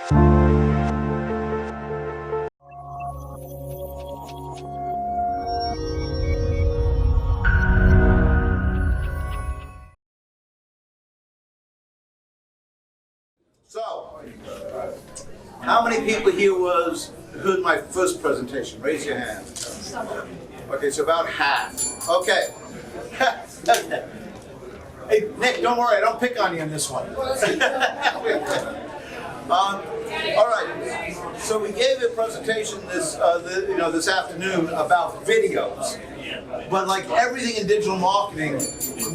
So, how many people here heard my first presentation? Raise your hand. Okay, so about half. Okay. Hey, Nick, don't worry, I don't pick on you on this one. All right. So we gave a presentation this afternoon about videos. But like everything in digital marketing,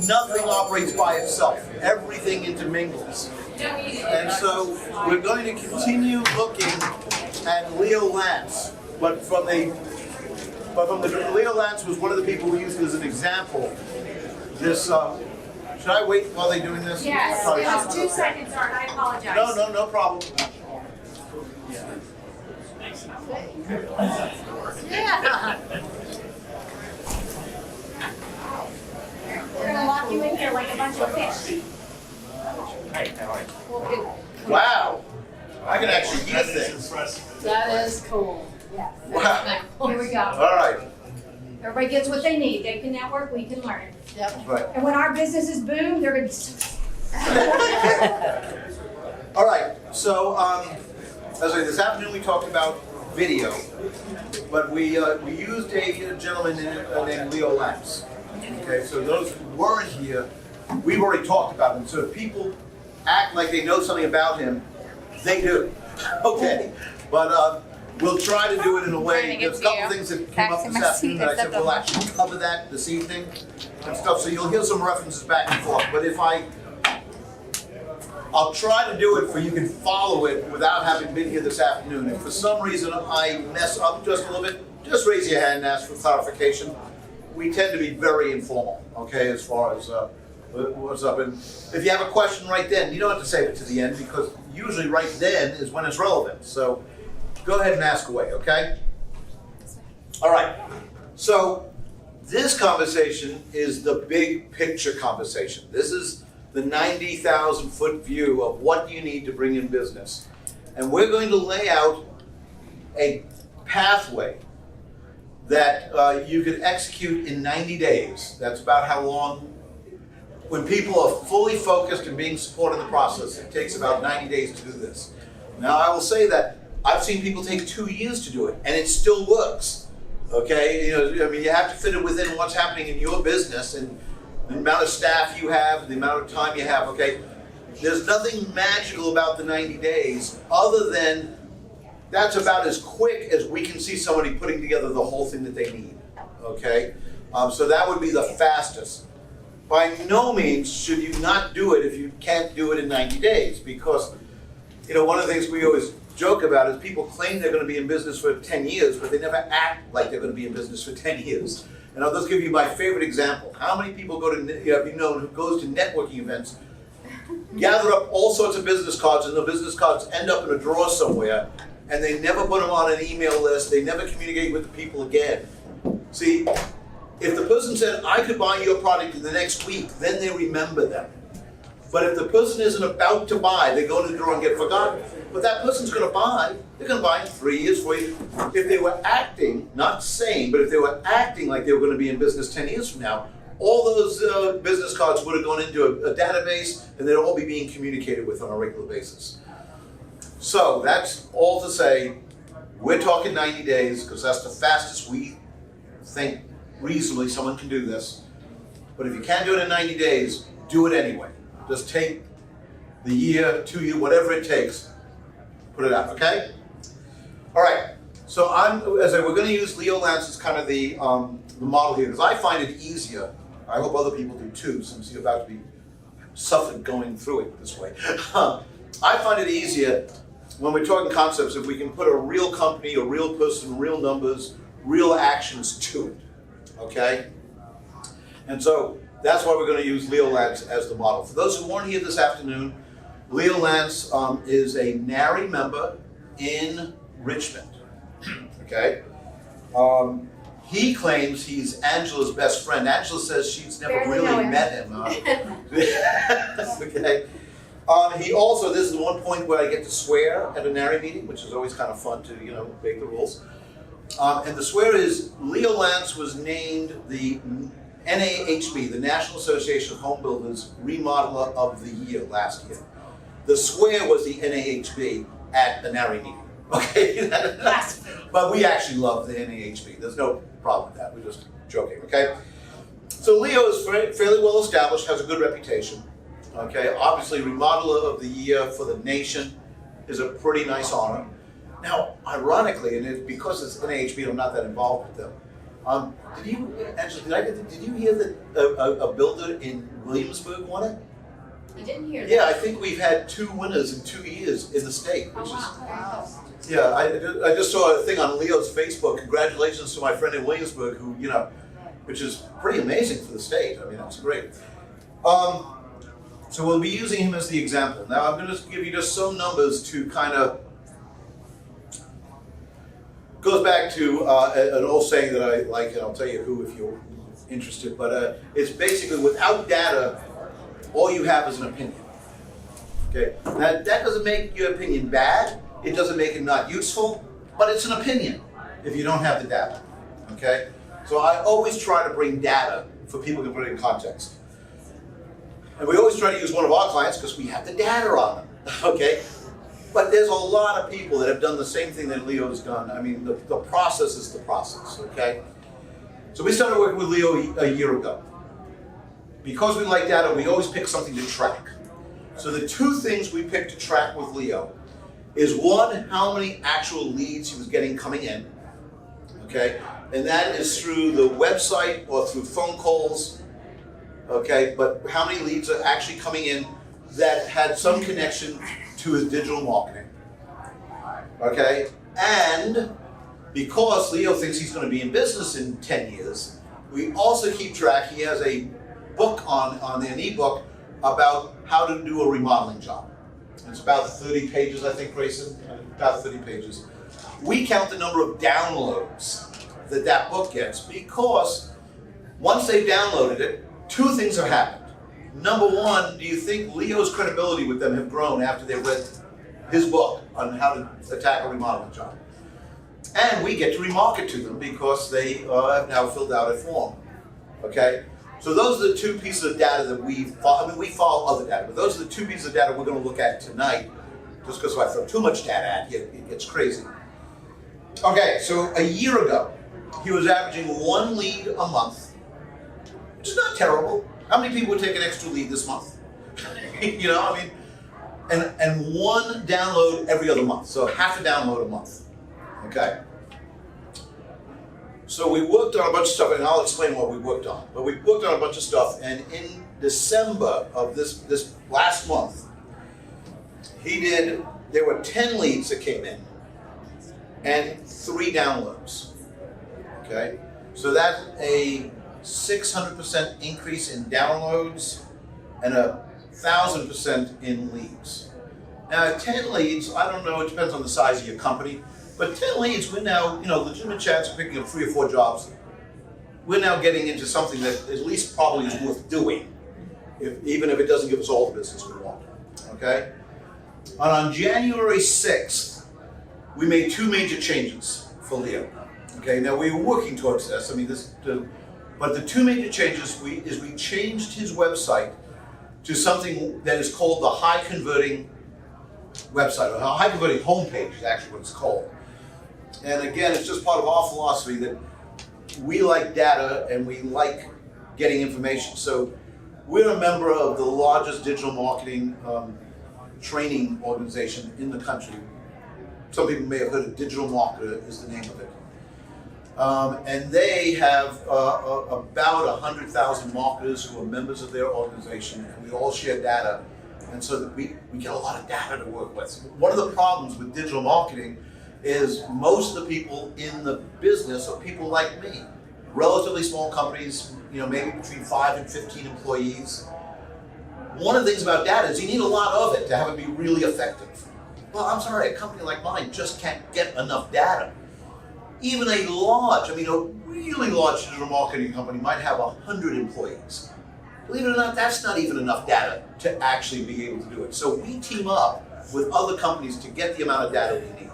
nothing operates by itself. Everything intermingles. And so we're going to continue looking at Leo Lance, but from the Leo Lance was one of the people we used as an example. This should I wait while they're doing this? Yes, just 2 seconds, Art. I apologize. No problem. Yeah. We're gonna lock you in here like a bunch of fish. Wow, I can actually use things. That is cool. Yes. Wow. Here we go. All right. Everybody gets what they need. They can network, we can learn. Yep. Right. And when our businesses boom, they're gonna. All right. So, as I said, this afternoon we talked about video, but we used a gentleman named Leo Lance. Okay. So those who weren't here, we've already talked about him. So if people act like they know something about him, they do. Okay. But we'll try to do it in a way. There's a couple things that came up this afternoon that I said we'll actually cover that this evening and stuff. So you'll hear some references back and forth. But if I'll try to do it for you can follow it without having been here this afternoon. If for some reason I mess up just a little bit, just raise your hand and ask for clarification. We tend to be very informal, okay, as far as what's up. And if you have a question right then, you don't have to save it to the end because usually right then is when it's relevant. So go ahead and ask away, okay? All right. So this conversation is the big picture conversation. This is the 90,000 foot view of what you need to bring in business. And we're going to lay out a pathway that you could execute in 90 days. That's about how long, when people are fully focused and being supported in the process, it takes about 90 days to do this. Now I will say that I've seen people take 2 years to do it and it still works. Okay, I mean, you have to fit it within what's happening in your business and the amount of staff you have, the amount of time you have, okay? There's nothing magical about the 90 days other than that's about as quick as we can see somebody putting together the whole thing that they need, okay? So that would be the fastest. By no means should you not do it if you can't do it in 90 days because, one of the things we always joke about is people claim they're going to be in business for 10 years, but they never act like they're going to be in business for 10 years. And I'll just give you my favorite example. How many people who goes to networking events, gather up all sorts of business cards, and the business cards end up in a drawer somewhere, and they never put them on an email list, they never communicate with the people again. See, if the person said, I could buy your product in the next week, then they remember them. But if the person isn't about to buy, they go to the drawer and get forgotten. But that person's going to buy. They're going to buy in 3 years, 4 years. If they were acting, not saying, but if they were acting like they were going to be in business 10 years from now, all those business cards would have gone into a database and they'd all be being communicated with on a regular basis. So that's all to say, we're talking 90 days because that's the fastest we think reasonably someone can do this. But if you can't do it in 90 days, do it anyway. Just take the year, 2 years, whatever it takes, put it out, okay? All right, so we're going to use Leo Lance as kind of the model here because I find it easier. I hope other people do too, since you're about to be suffered going through it this way. I find it easier when we're talking concepts if we can put a real company, a real person, real numbers, real actions to it, okay? And so that's why we're going to use Leo Lance as the model. For those who weren't here this afternoon, Leo Lance is a NARI member in Richmond, okay? He claims he's Angela's best friend. Angela says she's never really met him. Okay. He also, this is the one point where I get to swear at a NARI meeting, which is always kind of fun to, break the rules. And the swear is, Leo Lance was named the NAHB, the National Association of Home Builders Remodeler of the Year last year. The swear was the NAHB at the NARI meeting. Okay? But we actually love the NAHB. There's no problem with that. We're just joking, okay? So Leo is fairly well established, has a good reputation. Okay, obviously Remodeler of the Year for the nation is a pretty nice honor. Now, ironically, and it's because it's NAHB, I'm not that involved with them. Did you hear that a builder in Williamsburg won it? I didn't hear that. Yeah, I think we've had 2 winners in 2 years in the state, which Wow. yeah, I just saw a thing on Leo's Facebook. Congratulations to my friend in Williamsburg, who which is pretty amazing for the state. I mean, that's great. So we'll be using him as the example. Now I'm going to give you just some numbers to kind of, goes back to an old saying that I like, and I'll tell you who if you're interested, but it's basically without data, all you have is an opinion. Okay, now that doesn't make your opinion bad, it doesn't make it not useful, but it's an opinion if you don't have the data. Okay, so I always try to bring data for people to put it in context. And we always try to use one of our clients because we have the data on them, okay? But there's a lot of people that have done the same thing that Leo's done. I mean, the process is the process, okay? So we started working with Leo a year ago. Because we like data, we always pick something to track. So the 2 things we picked to track with Leo is 1, how many actual leads he was getting coming in, okay? And that is through the website or through phone calls. Okay, but how many leads are actually coming in that had some connection to his digital marketing? Okay, and because Leo thinks he's going to be in business in 10 years, we also keep track. He has a book on an ebook about how to do a remodeling job. It's about 30 pages, I think, Grayson, about 30 pages. We count the number of downloads that book gets because once they've downloaded it, 2 things have happened. Number 1, do you think Leo's credibility with them have grown after they read his book on how to attack a remodeling job? And we get to remarket to them because they have now filled out a form. Okay? So those are the 2 pieces of data that we follow. I mean, we follow other data, but those are the 2 pieces of data we're going to look at tonight. Just because if I throw too much data at you, it gets crazy. Okay, so a year ago, he was averaging 1 lead a month. Which is not terrible. How many people would take an extra lead this month? I mean, and 1 download every other month. So half a download a month. Okay. So we worked on a bunch of stuff, and I'll explain what we worked on. But we worked on a bunch of stuff, and in December of this last month, there were 10 leads that came in, and 3 downloads. Okay. So that's a 600% increase in downloads and 1,000% in leads. Now, 10 leads, I don't know, it depends on the size of your company, but 10 leads, we're now, legitimate chance of picking up 3 or 4 jobs. We're now getting into something that at least probably is worth doing, even if it doesn't give us all the business we want, okay? And on January 6th, we made 2 major changes for Leo. Okay, now we were working towards this. I mean, but the 2 major changes is we changed his website to something that is called the high converting website, or high converting homepage is actually what it's called. And again, it's just part of our philosophy that we like data and we like getting information. So we're a member of the largest digital marketing training organization in the country. Some people may have heard of Digital Marketer is the name of it. And they have about 100,000 marketers who are members of their organization, and we all share data, and so that we get a lot of data to work with. One of the problems with digital marketing is most of the people in the business are people like me, relatively small companies, maybe between 5 and 15 employees. One of the things about data is you need a lot of it to have it be really effective. Well, I'm sorry, a company like mine just can't get enough data. Even a really large digital marketing company might have 100 employees. Believe it or not, that's not even enough data to actually be able to do it. So we team up with other companies to get the amount of data we need.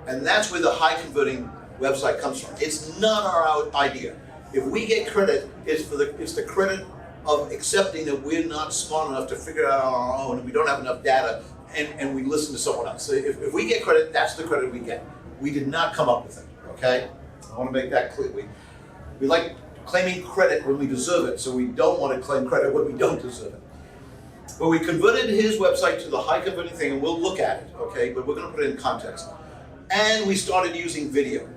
And that's where the high converting website comes from. It's not our idea. If we get credit, it's the credit of accepting that we're not smart enough to figure it out on our own and we don't have enough data and we listen to someone else. So if we get credit, that's the credit we get. We did not come up with it, okay? I want to make that clear. We like claiming credit when we deserve it, so we don't want to claim credit when we don't deserve it. But we converted his website to the high converting thing, and we'll look at it, okay? But we're going to put it in context. And we started using video.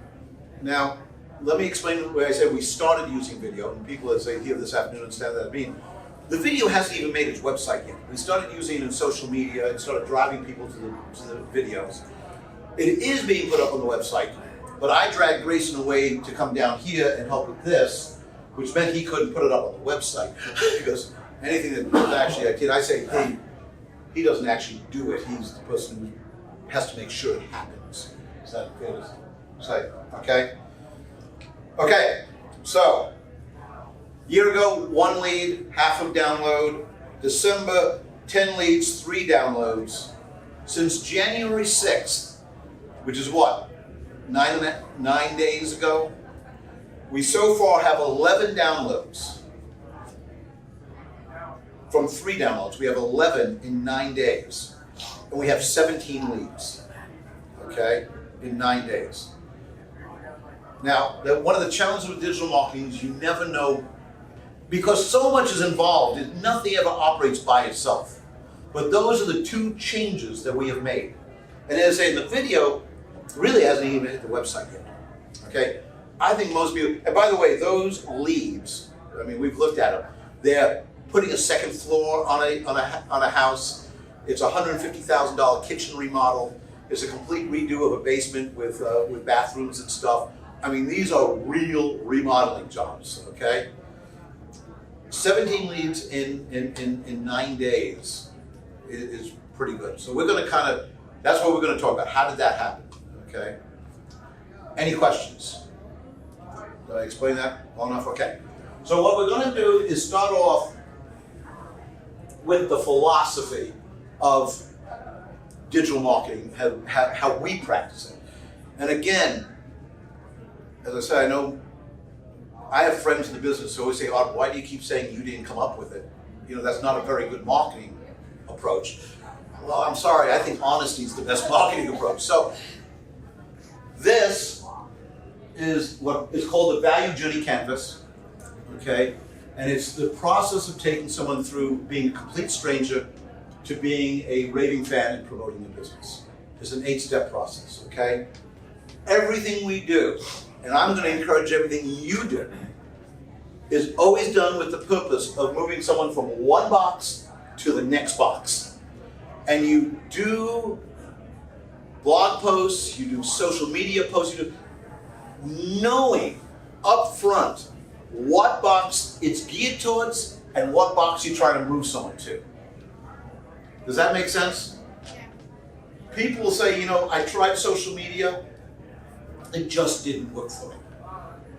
Now, let me explain where I said we started using video, and people as they hear this afternoon understand what I mean. The video hasn't even made its website yet. We started using it in social media and started driving people to the videos. It is being put up on the website, but I dragged Grayson away to come down here and help with this, which meant he couldn't put it up on the website because anything that was actually I did, I say, hey, he doesn't actually do it. He's the person who has to make sure it happens. Is that fair to say? Okay? Okay, so, year ago, 1 lead, half of download. December, 10 leads, 3 downloads. Since January 6th, which is what, 9 days ago, we so far have 11 downloads. From 3 downloads, we have 11 in 9 days. And we have 17 leads, okay, in 9 days. Now, one of the challenges with digital marketing is you never know, because so much is involved, nothing ever operates by itself. But those are the 2 changes that we have made. And as I say, the video really hasn't even hit the website yet, okay? I think most people, and by the way, those leads, I mean, we've looked at them, they're putting a second floor on a house. It's a $150,000 kitchen remodel. It's a complete redo of a basement with bathrooms and stuff. I mean, these are real remodeling jobs, okay? 17 leads in 9 days is pretty good. So we're gonna that's what we're gonna talk about. How did that happen, okay? Any questions? Did I explain that well enough? Okay. So what we're gonna do is start off with the philosophy of digital marketing, how we practice it. And again, as I said, I know I have friends in the business who always say, Art, why do you keep saying you didn't come up with it? You know, that's not a very good marketing approach. Well, I'm sorry, I think honesty is the best marketing approach. So this is what is called the Value Journey Canvas, okay? And it's the process of taking someone through being a complete stranger to being a raving fan and promoting the business. It's an 8-step process, okay? Everything we do, and I'm going to encourage everything you do, is always done with the purpose of moving someone from one box to the next box. And you do blog posts, you do social media posts, you do knowing up front what box it's geared towards and what box you're trying to move someone to. Does that make sense? People will say, you know, I tried social media, it just didn't work for me.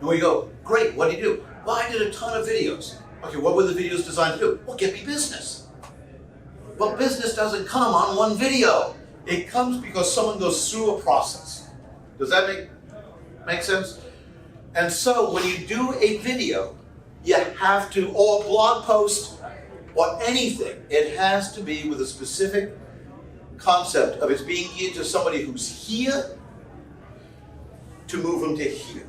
And we go, great, what did you do? Well, I did a ton of videos. Okay, what were the videos designed to do? Well, get me business. Well, business doesn't come on one video. It comes because someone goes through a process. Does that make sense? And so when you do a video, you have to, or a blog post, or anything, it has to be with a specific concept of it's being geared to somebody who's here to move them to here.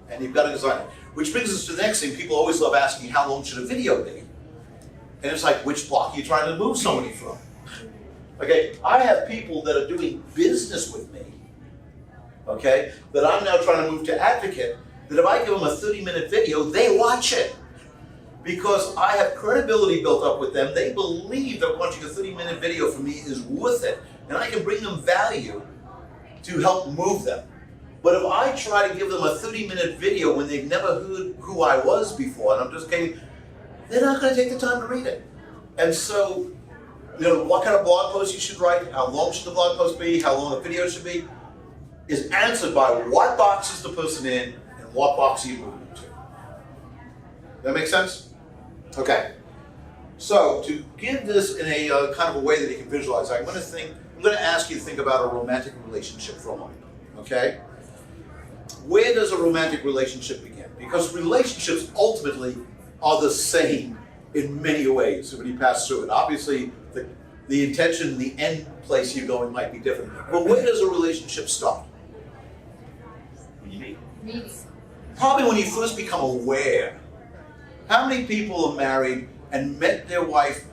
And you've got to design it. Which brings us to the next thing. People always love asking, how long should a video be? And it's like, which block are you trying to move somebody from? Okay, I have people that are doing business with me, okay, that I'm now trying to move to advocate, that if I give them a 30-minute video, they watch it. Because I have credibility built up with them. They believe that watching a 30-minute video from me is worth it. And I can bring them value to help move them. But if I try to give them a 30-minute video when they've never heard who I was before, and I'm just kidding, they're not going to take the time to read it. And so, you know, what kind of blog post you should write, how long should the blog post be, how long the video should be, is answered by what box is the person in and what box are you moving to. That make sense? Okay. So to give this in a kind of a way that you can visualize, I'm going to ask you to think about a romantic relationship for a moment. Okay. Where does a romantic relationship begin? Because relationships ultimately are the same in many ways when you pass through it. Obviously, the intention, the end place you're going might be different. But where does a relationship start? When you meet. Meeting. Probably when you first become aware. How many people are married and met their wife,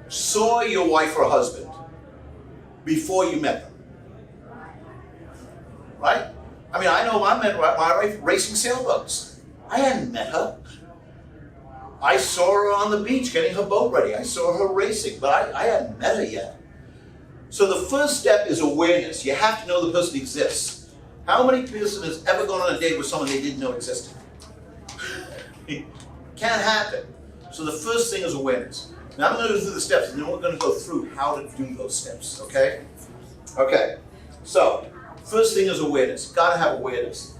saw your wife or husband before you met them? Right? I mean, I know I met my wife racing sailboats. I hadn't met her. I saw her on the beach getting her boat ready. I saw her racing, but I hadn't met her yet. So the first step is awareness. You have to know the person exists. How many person has ever gone on a date with someone they didn't know existed? Can't happen. So the first thing is awareness. Now I'm going to go through the steps, and then we're going to go through how to do those steps, okay? Okay, so first thing is awareness. Got to have awareness.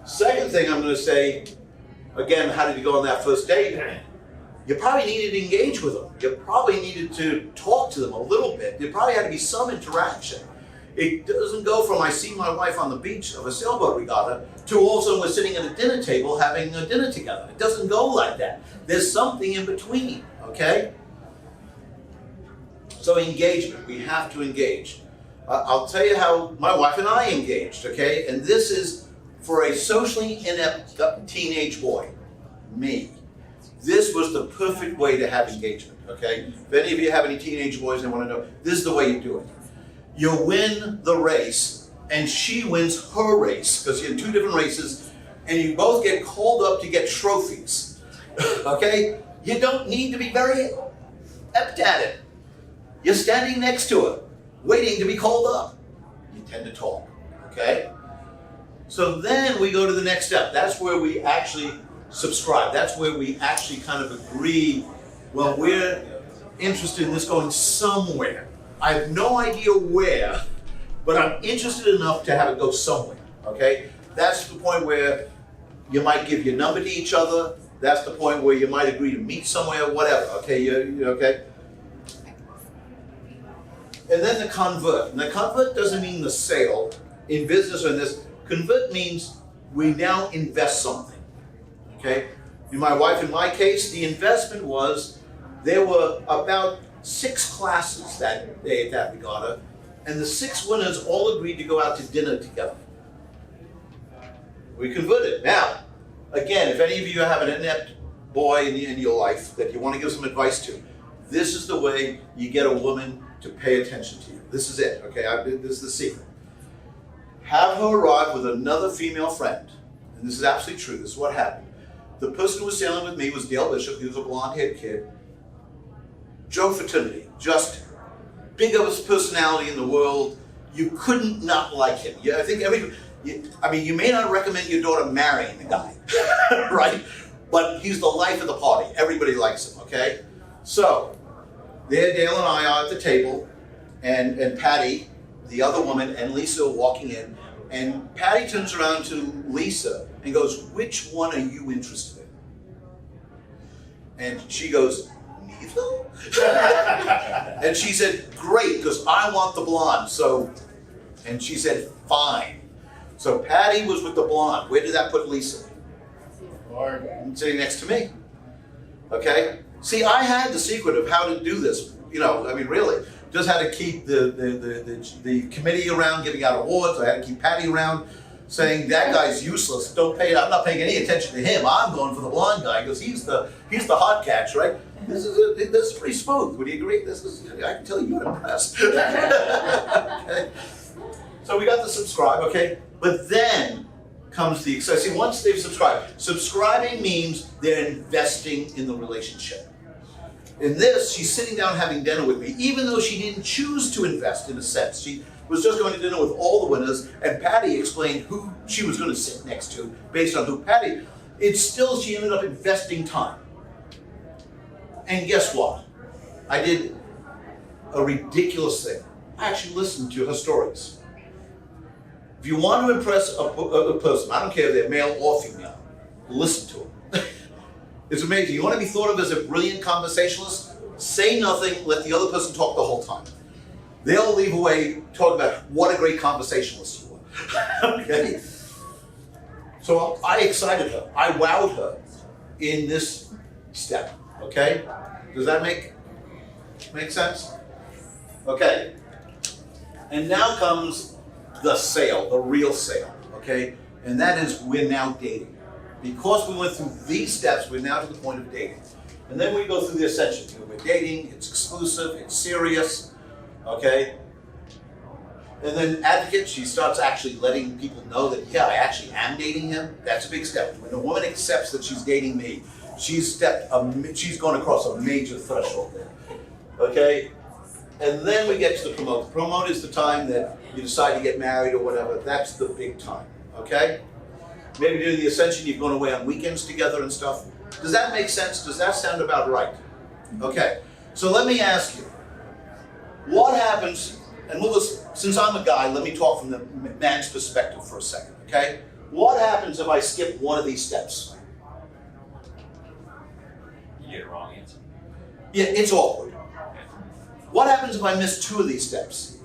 Second thing I'm going to say, again, how did you go on that first date? You probably needed to engage with them. You probably needed to talk to them a little bit. There probably had to be some interaction. It doesn't go from I see my wife on the beach of a sailboat regatta to all of a sudden we're sitting at a dinner table having a dinner together. It doesn't go like that. There's something in between, okay? So engagement, we have to engage. I'll tell you how my wife and I engaged, okay? And this is for a socially inept teenage boy, me. This was the perfect way to have engagement, okay? If any of you have any teenage boys and want to know, this is the way you do it. You win the race, and she wins her race, because you're in two different races, and you both get called up to get trophies, okay? You don't need to be very apt at it. You're standing next to her, waiting to be called up. You tend to talk, okay? So then we go to the next step. That's where we actually subscribe. That's where we actually kind of agree, well, we're interested in this going somewhere. I have no idea where, but I'm interested enough to have it go somewhere, okay? That's the point where you might give your number to each other. That's the point where you might agree to meet somewhere, whatever, okay? You okay? And then the convert. And the convert doesn't mean the sale. In business or in this, convert means we now invest something, okay? In my wife, in my case, the investment was, there were about 6 classes that day at that regatta, and the 6 winners all agreed to go out to dinner together. We converted. Now, again, if any of you have an inept boy in your life that you want to give some advice to, this is the way you get a woman to pay attention to you. This is it, okay? This is the secret. Have her arrive with another female friend, and this is absolutely true. This is what happened. The person who was sailing with me was Dale Bishop. He was a blonde-haired kid. Joe Fraternity, just biggest personality in the world. You couldn't not like him. I think you may not recommend your daughter marrying the guy, right? But he's the life of the party. Everybody likes him, okay? So, there Dale and I are at the table, and Patty, the other woman, and Lisa are walking in, and Patty turns around to Lisa and goes, "Which one are you interested in?" And she goes, and she said, "Great, because I want the blonde." And she said, "Fine." So Patty was with the blonde. Where did that put Lisa? Sitting next to me. Okay? See, I had the secret of how to do this. Really. Just had to keep the committee around giving out awards. I had to keep Patty around saying, "That guy's useless. I'm not paying any attention to him. I'm going for the blonde guy because he's the hot catch, right?" This is pretty smooth. Would you agree? I can tell you're impressed. Okay. So we got the subscribe, okay? But then comes the access. See, once they've subscribed, subscribing means they're investing in the relationship. In this, she's sitting down having dinner with me, even though she didn't choose to invest in a sense. She was just going to dinner with all the winners, and Patty explained who she was going to sit next to based on who Patty. She ended up investing time. And guess what? I did a ridiculous thing. I actually listened to her stories. If you want to impress a person, I don't care if they're male or female, listen to them. It's amazing. You want to be thought of as a brilliant conversationalist? Say nothing, let the other person talk the whole time. They'll leave away talking about what a great conversationalist you are. Okay? So I excited her. I wowed her in this step. Okay? Does that make sense? Okay. And now comes the sale, the real sale. Okay? And that is we're now dating. Because we went through these steps, we're now to the point of dating. And then we go through the ascension. You know, we're dating, it's exclusive, it's serious. Okay? And then advocate, she starts actually letting people know that, yeah, I actually am dating him. That's a big step. When a woman accepts that she's dating me, she's gone across a major threshold there. Okay? And then we get to the promote. Promote is the time that you decide to get married or whatever. That's the big time. Okay? Maybe during the ascension, you've gone away on weekends together and stuff. Does that make sense? Does that sound about right? Okay. So let me ask you, what happens, and since I'm a guy, let me talk from the man's perspective for a second, okay? What happens if I skip one of these steps? You get a wrong answer. Yeah, it's awkward. What happens if I miss two of these steps?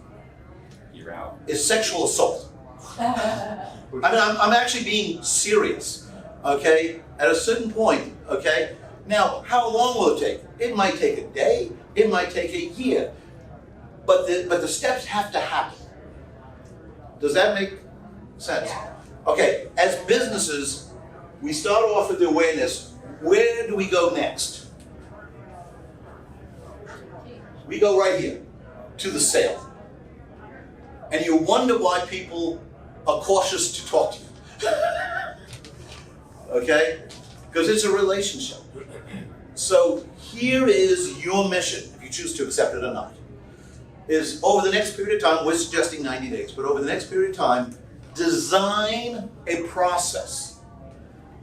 You're out. It's sexual assault. I mean, I'm actually being serious, okay? At a certain point, okay? Now, how long will it take? It might take a day, it might take a year, but the steps have to happen. Does that make sense? Okay, as businesses, we start off with the awareness. Where do we go next? We go right here, to the sale. And you wonder why people are cautious to talk to you. Okay? Because it's a relationship. So here is your mission, if you choose to accept it or not, is over the next period of time, we're suggesting 90 days, but over the next period of time, design a process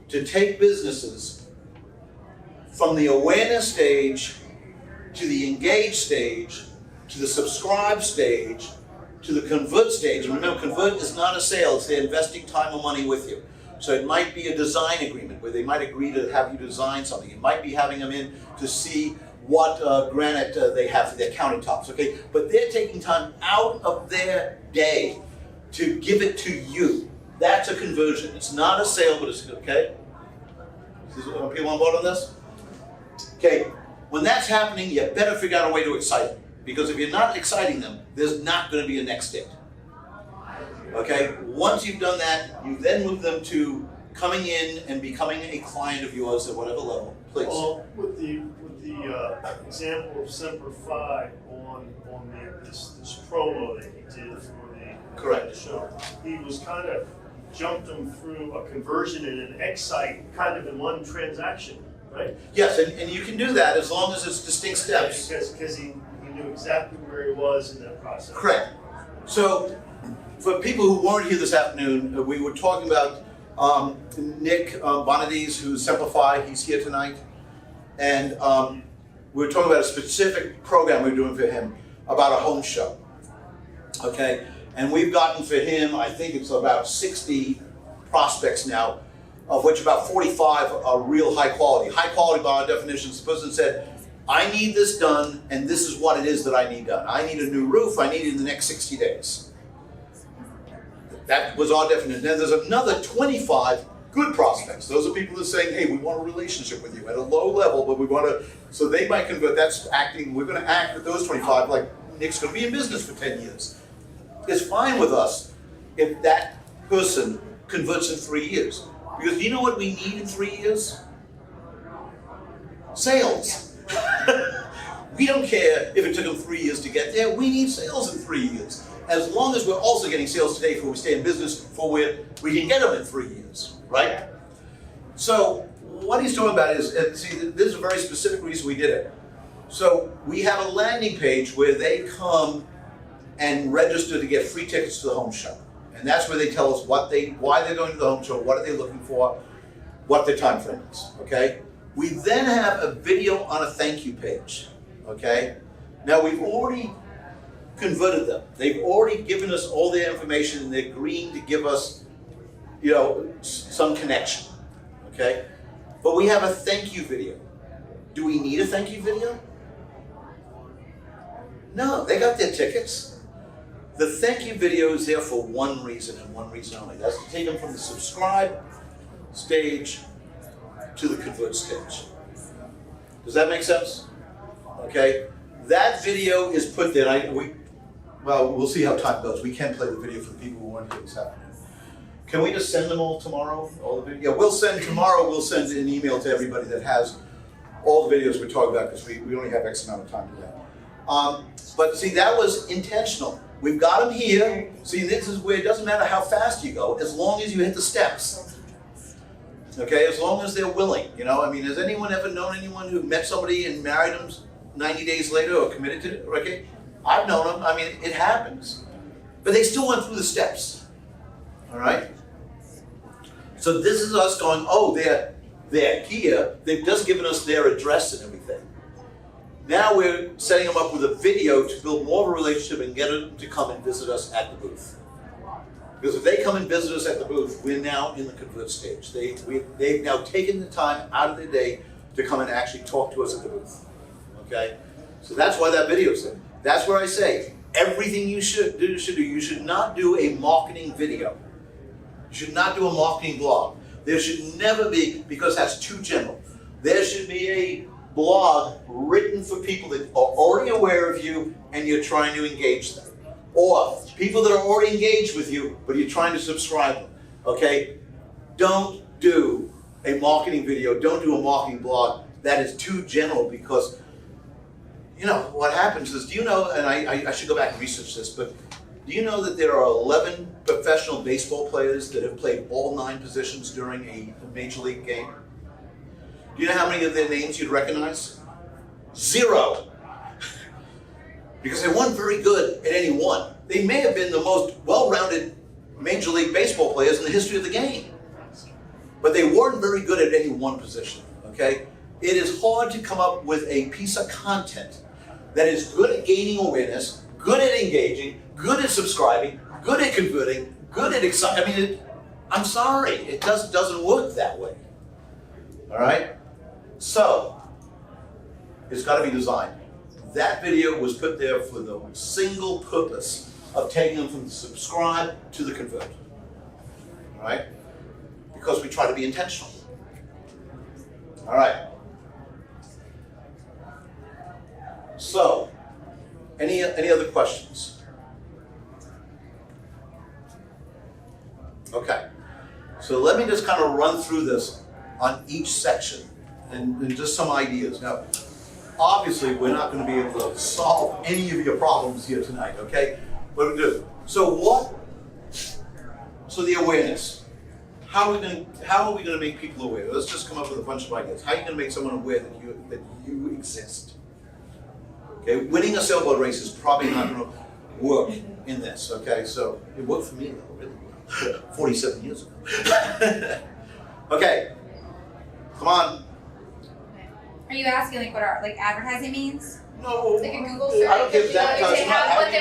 to take businesses from the awareness stage to the engage stage, to the subscribe stage, to the convert stage. And remember, convert is not a sale, it's they're investing time or money with you. So it might be a design agreement where they might agree to have you design something. It might be having them in to see what granite they have for their countertops, okay? But they're taking time out of their day to give it to you. That's a conversion. It's not a sale, but it's, okay? Are people on board on this? Okay, when that's happening, you better figure out a way to excite them. Because if you're not exciting them, there's not going to be a next date. Okay, once you've done that, you then move them to coming in and becoming a client of yours at whatever level. Please. Well, with the example of Semper Fi on this promo that he did for the Correct. show, he was kind of jumped them through a conversion and an excite kind of in one transaction, right? Yes, and you can do that as long as it's distinct steps. Because he knew exactly where he was in that process. Correct. So, for people who weren't here this afternoon, we were talking about Nick Bonadies, who's Simplify. He's here tonight. And we were talking about a specific program we're doing for him about a home show. Okay? And we've gotten for him, I think it's about 60 prospects now, of which about 45 are real high quality. High quality by our definitions, the person said, I need this done, and this is what it is that I need done. I need a new roof, I need it in the next 60 days. That was our definition. Then there's another 25 good prospects. Those are people that are saying, hey, we want a relationship with you at a low level, but we want to, so they might convert. That's acting, we're going to act with those 25 like Nick's going to be in business for 10 years. It's fine with us if that person converts in 3 years. Because you know what we need in 3 years? Sales. We don't care if it took them 3 years to get there. We need sales in 3 years. As long as we're also getting sales today before we stay in business for where we can get them in 3 years, right? So what he's talking about is, see, this is a very specific reason we did it. So we have a landing page where they come and register to get free tickets to the home show. And that's where they tell us why they're going to the home show, what are they looking for, what their time frame is, okay? We then have a video on a thank you page, okay? Now we've already converted them. They've already given us all their information and they're agreeing to give us, some connection, okay? But we have a thank you video. Do we need a thank you video? No, they got their tickets. The thank you video is there for one reason and one reason only. That's to take them from the subscribe stage to the convert stage. Does that make sense? Okay. That video is put there. Well, we'll see how time goes. We can play the video for the people who weren't here this afternoon. Can we just send them all tomorrow? All the video? Yeah, we'll send an email to everybody that has all the videos we're talking about, because we only have X amount of time to do that. But see, that was intentional. We've got them here. See, this is where it doesn't matter how fast you go, as long as you hit the steps. Okay, as long as they're willing. You know, I mean, has anyone ever known anyone who met somebody and married them 90 days later or committed to it? Okay, I've known them. I mean, it happens. But they still went through the steps. All right? So this is us going, oh, they're here. They've just given us their address and everything. Now we're setting them up with a video to build more of a relationship and get them to come and visit us at the booth. Because if they come and visit us at the booth, we're now in the convert stage. They've now taken the time out of their day to come and actually talk to us at the booth. Okay? So that's why that video's there. That's where I say, everything you should do. You should not do a marketing video. You should not do a marketing blog. There should never be, because that's too general. There should be a blog written for people that are already aware of you and you're trying to engage them. Or people that are already engaged with you, but you're trying to subscribe them. Okay? Don't do a marketing video. Don't do a marketing blog. That is too general, because, you know, what happens is, do you know, and I should go back and research this, but do you know that there are 11 professional baseball players that have played all 9 positions during a major league game? Do you know how many of their names you'd recognize? 0. Because they weren't very good at any one. They may have been the most well-rounded major league baseball players in the history of the game. But they weren't very good at any one position, okay? It is hard to come up with a piece of content that is good at gaining awareness, good at engaging, good at subscribing, good at converting, good at exciting. I mean, I'm sorry, it doesn't work that way. All right? So, it's got to be designed. That video was put there for the single purpose of taking them from the subscribe to the convert. All right? Because we try to be intentional. All right. So, any other questions? Okay. So let me just kind of run through this on each section and just some ideas. Now, obviously, we're not going to be able to solve any of your problems here tonight, okay? What do we do? So the awareness. How are we going to make people aware? Let's just come up with a bunch of ideas. How are you going to make someone aware that you exist? Okay, winning a sailboat race is probably not going to work in this, okay? So it worked for me, though, really well, 47 years ago. Okay, come on. Are you asking like what advertising means? No, Like a Google search? I don't give that You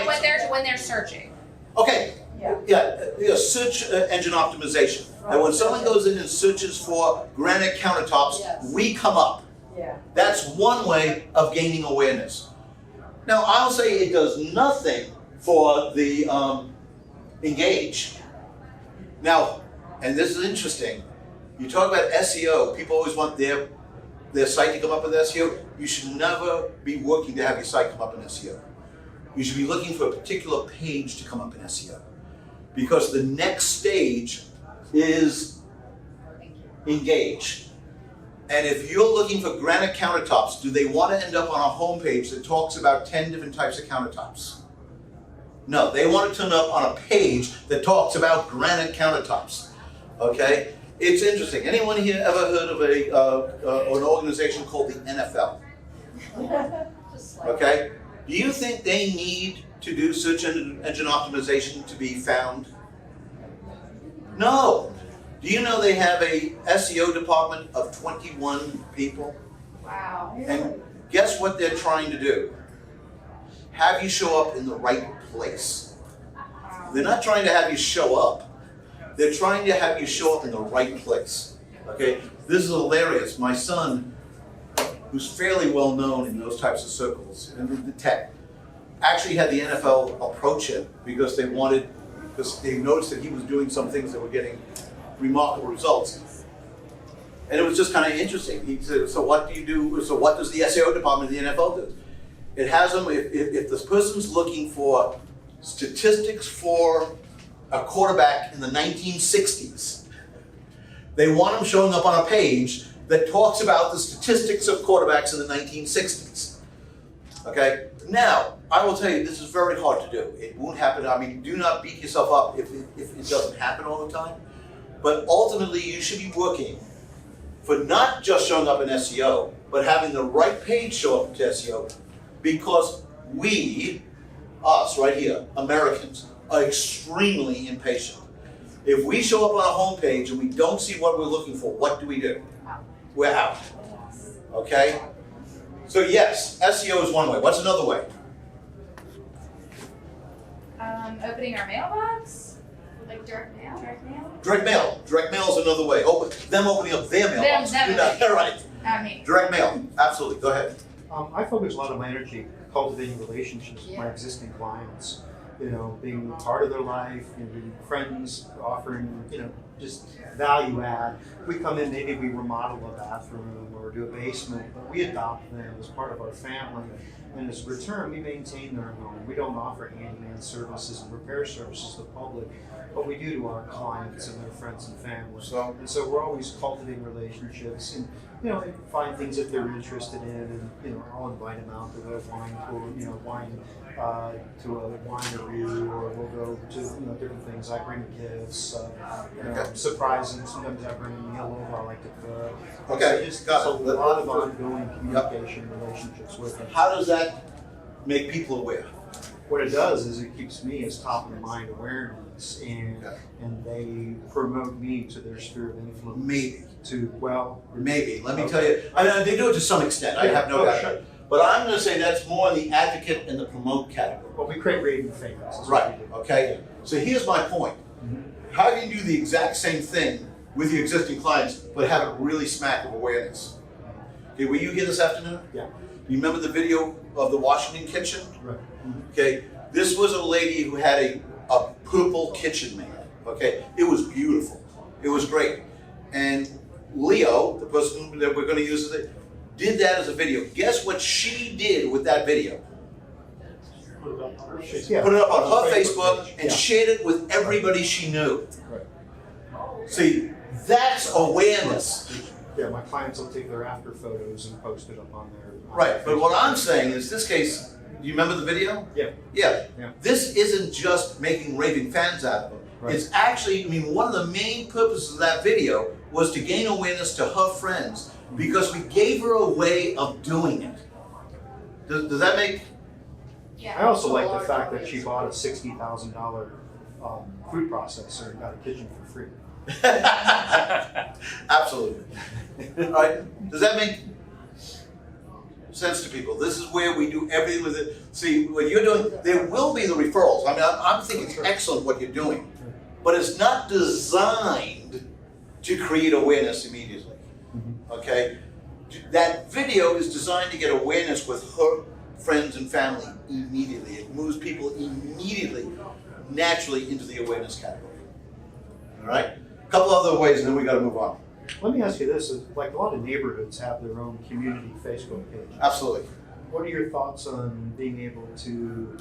much. say when they're searching. Okay, yeah, search engine optimization. And when someone goes in and searches for granite countertops, we come up. Yeah. That's one way of gaining awareness. Now, I'll say it does nothing for the engage. Now, and this is interesting, you talk about SEO, people always want their site to come up in SEO. You should never be working to have your site come up in SEO. You should be looking for a particular page to come up in SEO. Because the next stage is engage. And if you're looking for granite countertops, do they want to end up on a homepage that talks about 10 different types of countertops? No, they want to turn up on a page that talks about granite countertops. Okay? It's interesting. Anyone here ever heard of an organization called the NFL? Okay? Do you think they need to do search engine optimization to be found? No. Do you know they have a SEO department of 21 people? Wow. And guess what they're trying to do? Have you show up in the right place. They're not trying to have you show up. They're trying to have you show up in the right place. Okay? This is hilarious. My son, who's fairly well known in those types of circles, in the tech, actually had the NFL approach him because they noticed that he was doing some things that were getting remarkable results. And it was just kind of interesting. He said, so what do you do? So what does the SEO department of the NFL do? It has them, if this person's looking for statistics for a quarterback in the 1960s, they want them showing up on a page that talks about the statistics of quarterbacks in the 1960s. Okay? Now, I will tell you, this is very hard to do. It won't happen. I mean, do not beat yourself up if it doesn't happen all the time. But ultimately, you should be working for not just showing up in SEO, but having the right page show up to SEO, because we, us right here, Americans, are extremely impatient. If we show up on a homepage and we don't see what we're looking for, what do? We're out. Okay? So yes, SEO is one way. What's another way? Opening our mailbox? Like direct mail? Direct mail? Direct mail. Direct mail is another way. Them opening up their mailbox. Them Do that. Right. I mean, Direct mail. Absolutely. Go ahead. I focus a lot of my energy cultivating relationships with my existing clients. You know, being part of their life, you know, being friends, offering, you know, just value add. We come in, maybe we remodel a bathroom or do a basement, but we adopt them as part of our family. And as a return, we maintain their home. We don't offer handyman services and repair services to the public, but we do to our clients and their friends and family. So we're always cultivating relationships, and you know, find things that they're interested in, and you know, I'll invite them out to a wine pool, you know, to a winery, or we'll go to different things. I bring gifts, surprise them. Sometimes I bring a meal over. I like to cook. Okay, So just got a it. lot of ongoing communication relationships with them. How does that make people aware? What it does is it keeps me as top of mind awareness, and they promote me to their sphere of influence. Maybe. Maybe. Let me tell you. I mean, they do it to some extent. I have no doubt. Sure. But I'm going to say that's more in the advocate and the promote category. Well, we create raving fans. That's what Right. we do. Okay. So here's my point. How can you do the exact same thing with your existing clients, but have it really smack of awareness? Okay. Were you here this afternoon? Yeah. You remember the video of the Washington kitchen? Right. Okay. This was a lady who had a purple kitchen made. Okay. It was beautiful. It was great. And Leo, the person that we're going to use, did that as a video. Guess what she did with that video? Put it up on her Yeah. Put it up on her Facebook Facebook page. and Yeah. shared it with everybody she knew. Right. See, that's awareness. Yeah, my clients will take their after photos and post it up on their. Right, but what I'm saying is, this case, do you remember the video? Yeah. Yeah. Yeah. This isn't just making raving fans out of them. Right. It's actually, I mean, one of the main purposes of that video was to gain awareness to her friends, because we gave her a way of doing it. Does that make? Yeah. I also like A the large fact that audience. she bought a $60,000 food processor and got a kitchen for free. Absolutely. All right. Does that make sense to people? This is where we do everything with it. See, what you're doing, there will be the referrals. I mean, I'm thinking it's excellent what you're doing, but it's not designed to create awareness immediately. Okay? That video is designed to get awareness with her friends and family immediately. It moves people immediately, naturally into the awareness category. All right? A couple other ways, and then we got to move on. Let me ask you this: like a lot of neighborhoods have their own community Facebook page. Absolutely. What are your thoughts on being able to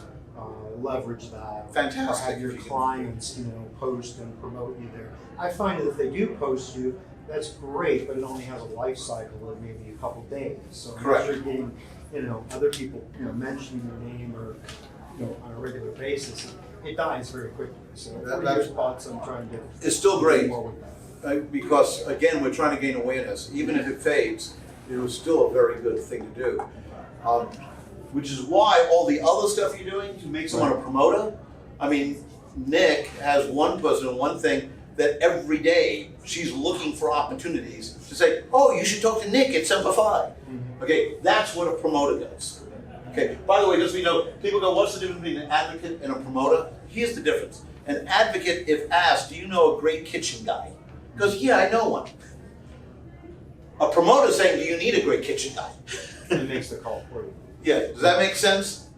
leverage that? Fantastic. Or have your clients, post and promote you there. I find that if they do post you, that's great, but it only has a life cycle of maybe a couple days. So Correct. unless you're getting, other people, mentioning your name or, on a regular basis, it dies very quickly. So what are your thoughts on trying to? It's still do great. more with that? Because again, we're trying to gain awareness. Even if it fades, it was still a very good thing to do. Which is why all the other stuff you're doing to make someone a promoter. I mean, Nick has one person and one thing that every day she's looking for opportunities to say, oh, you should talk to Nick at Semper Fi. Okay, that's what a promoter does. Okay, by the way, just so you know, people go, what's the difference between an advocate and a promoter? Here's the difference. An advocate, if asked, do you know a great kitchen guy? Because, yeah, I know one. A promoter saying, do you need a great kitchen guy? It makes the call for you. Yeah, does that make sense?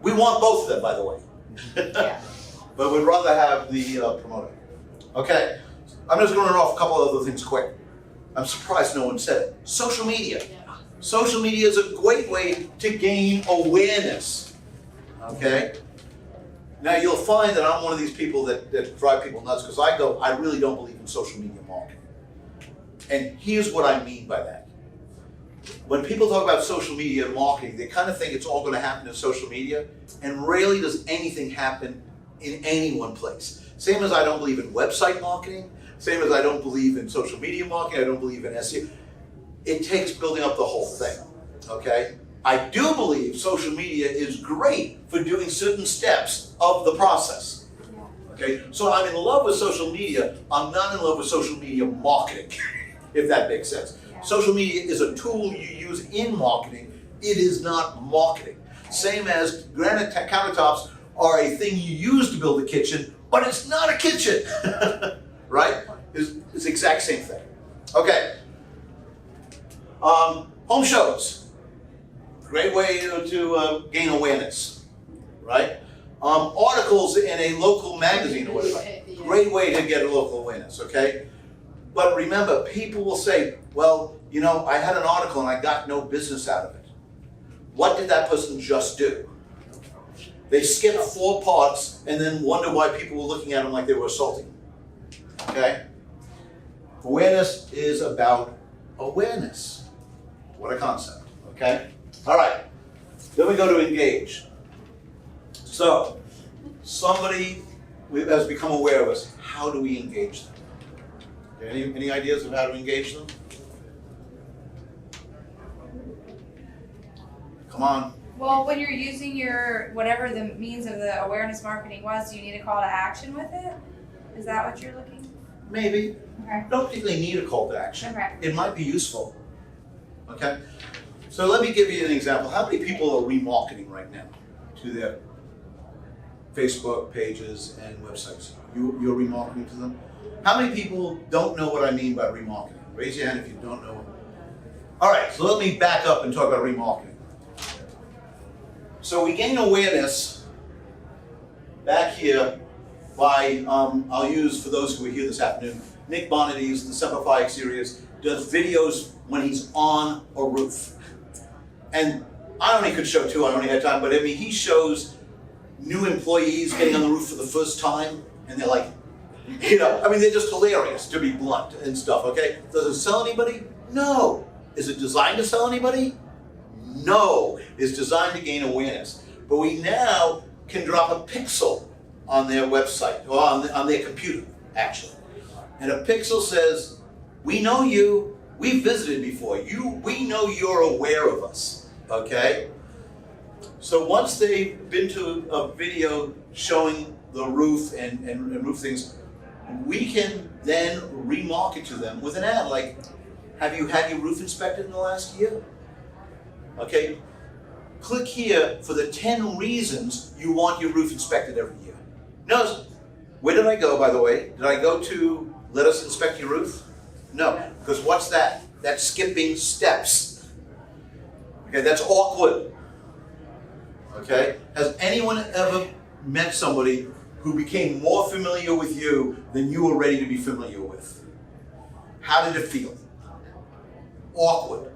We want both of them, by the way. Yeah. But we'd rather have the promoter. Okay, I'm just going to run off a couple of other things quick. I'm surprised no one said it. Social media. Social media is a great way to gain awareness. Okay? Now you'll find that I'm one of these people that drive people nuts because I really don't believe in social media marketing. And here's what I mean by that. When people talk about social media marketing, they kind of think it's all going to happen in social media, and rarely does anything happen in any one place. Same as I don't believe in website marketing, same as I don't believe in social media marketing, I don't believe in SEO. It takes building up the whole thing, okay? I do believe social media is great for doing certain steps of the process, okay? So I'm in love with social media, I'm not in love with social media marketing, if that makes sense. Social media is a tool you use in marketing, it is not marketing. Same as granite countertops are a thing you use to build a kitchen, but it's not a kitchen, right? It's the exact same thing. Okay. Home shows, great way to gain awareness, right? Articles in a local magazine or whatever, great way to get a local awareness, okay? But remember, people will say, well, you know, I had an article and I got no business out of it. What did that person just do? They skipped 4 parts and then wonder why people were looking at them like they were assaulting them, okay? Awareness is about awareness. What a concept, okay? All right, then we go to engage. So, somebody has become aware of us. How do we engage them? Any ideas of how to engage them? Come on. Well, when you're using your, whatever the means of the awareness marketing was, do you need a call to action with it? Is that what you're looking? Maybe. Okay. Don't particularly need a call to action. Okay. It might be useful. Okay? So let me give you an example. How many people are remarketing right now to their Facebook pages and websites? You're remarketing to them? How many people don't know what I mean by remarketing? Raise your hand if you don't know. All right, so let me back up and talk about remarketing. So we gain awareness back here by, I'll use for those who were here this afternoon, Nick Bonadies, the Simplify series, does videos when he's on a roof. And I only could show 2, I only had time, but I mean, he shows new employees getting on the roof for the first time, and they're like, you know, I mean, they're just hilarious, to be blunt and stuff, okay? Does it sell anybody? No. Is it designed to sell anybody? No. It's designed to gain awareness. But we now can drop a pixel on their website, or on their computer, actually. And a pixel says, we know you, we've visited before, we know you're aware of us, okay? So once they've been to a video showing the roof and roof things, we can then remarket to them with an ad like, have you had your roof inspected in the last year? Okay, click here for the 10 reasons you want your roof inspected every year. Notice, where did I go, by the way? Did I go to let us inspect your roof? No, because what's that? That's skipping steps. Okay, that's awkward. Okay, has anyone ever met somebody who became more familiar with you than you were ready to be familiar with? How did it feel? Awkward.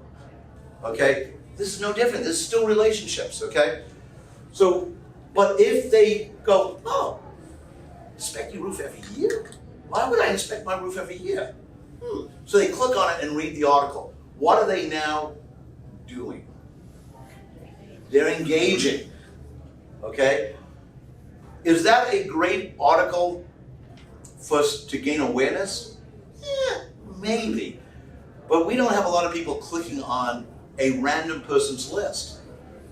Okay? This is no different. This is still relationships, okay? So, but if they go, oh, inspect your roof every year? Why would I inspect my roof every year? So they click on it and read the article. What are they now doing? They're engaging, okay? Is that a great article for us to gain awareness? Yeah, maybe. But we don't have a lot of people clicking on a random person's list.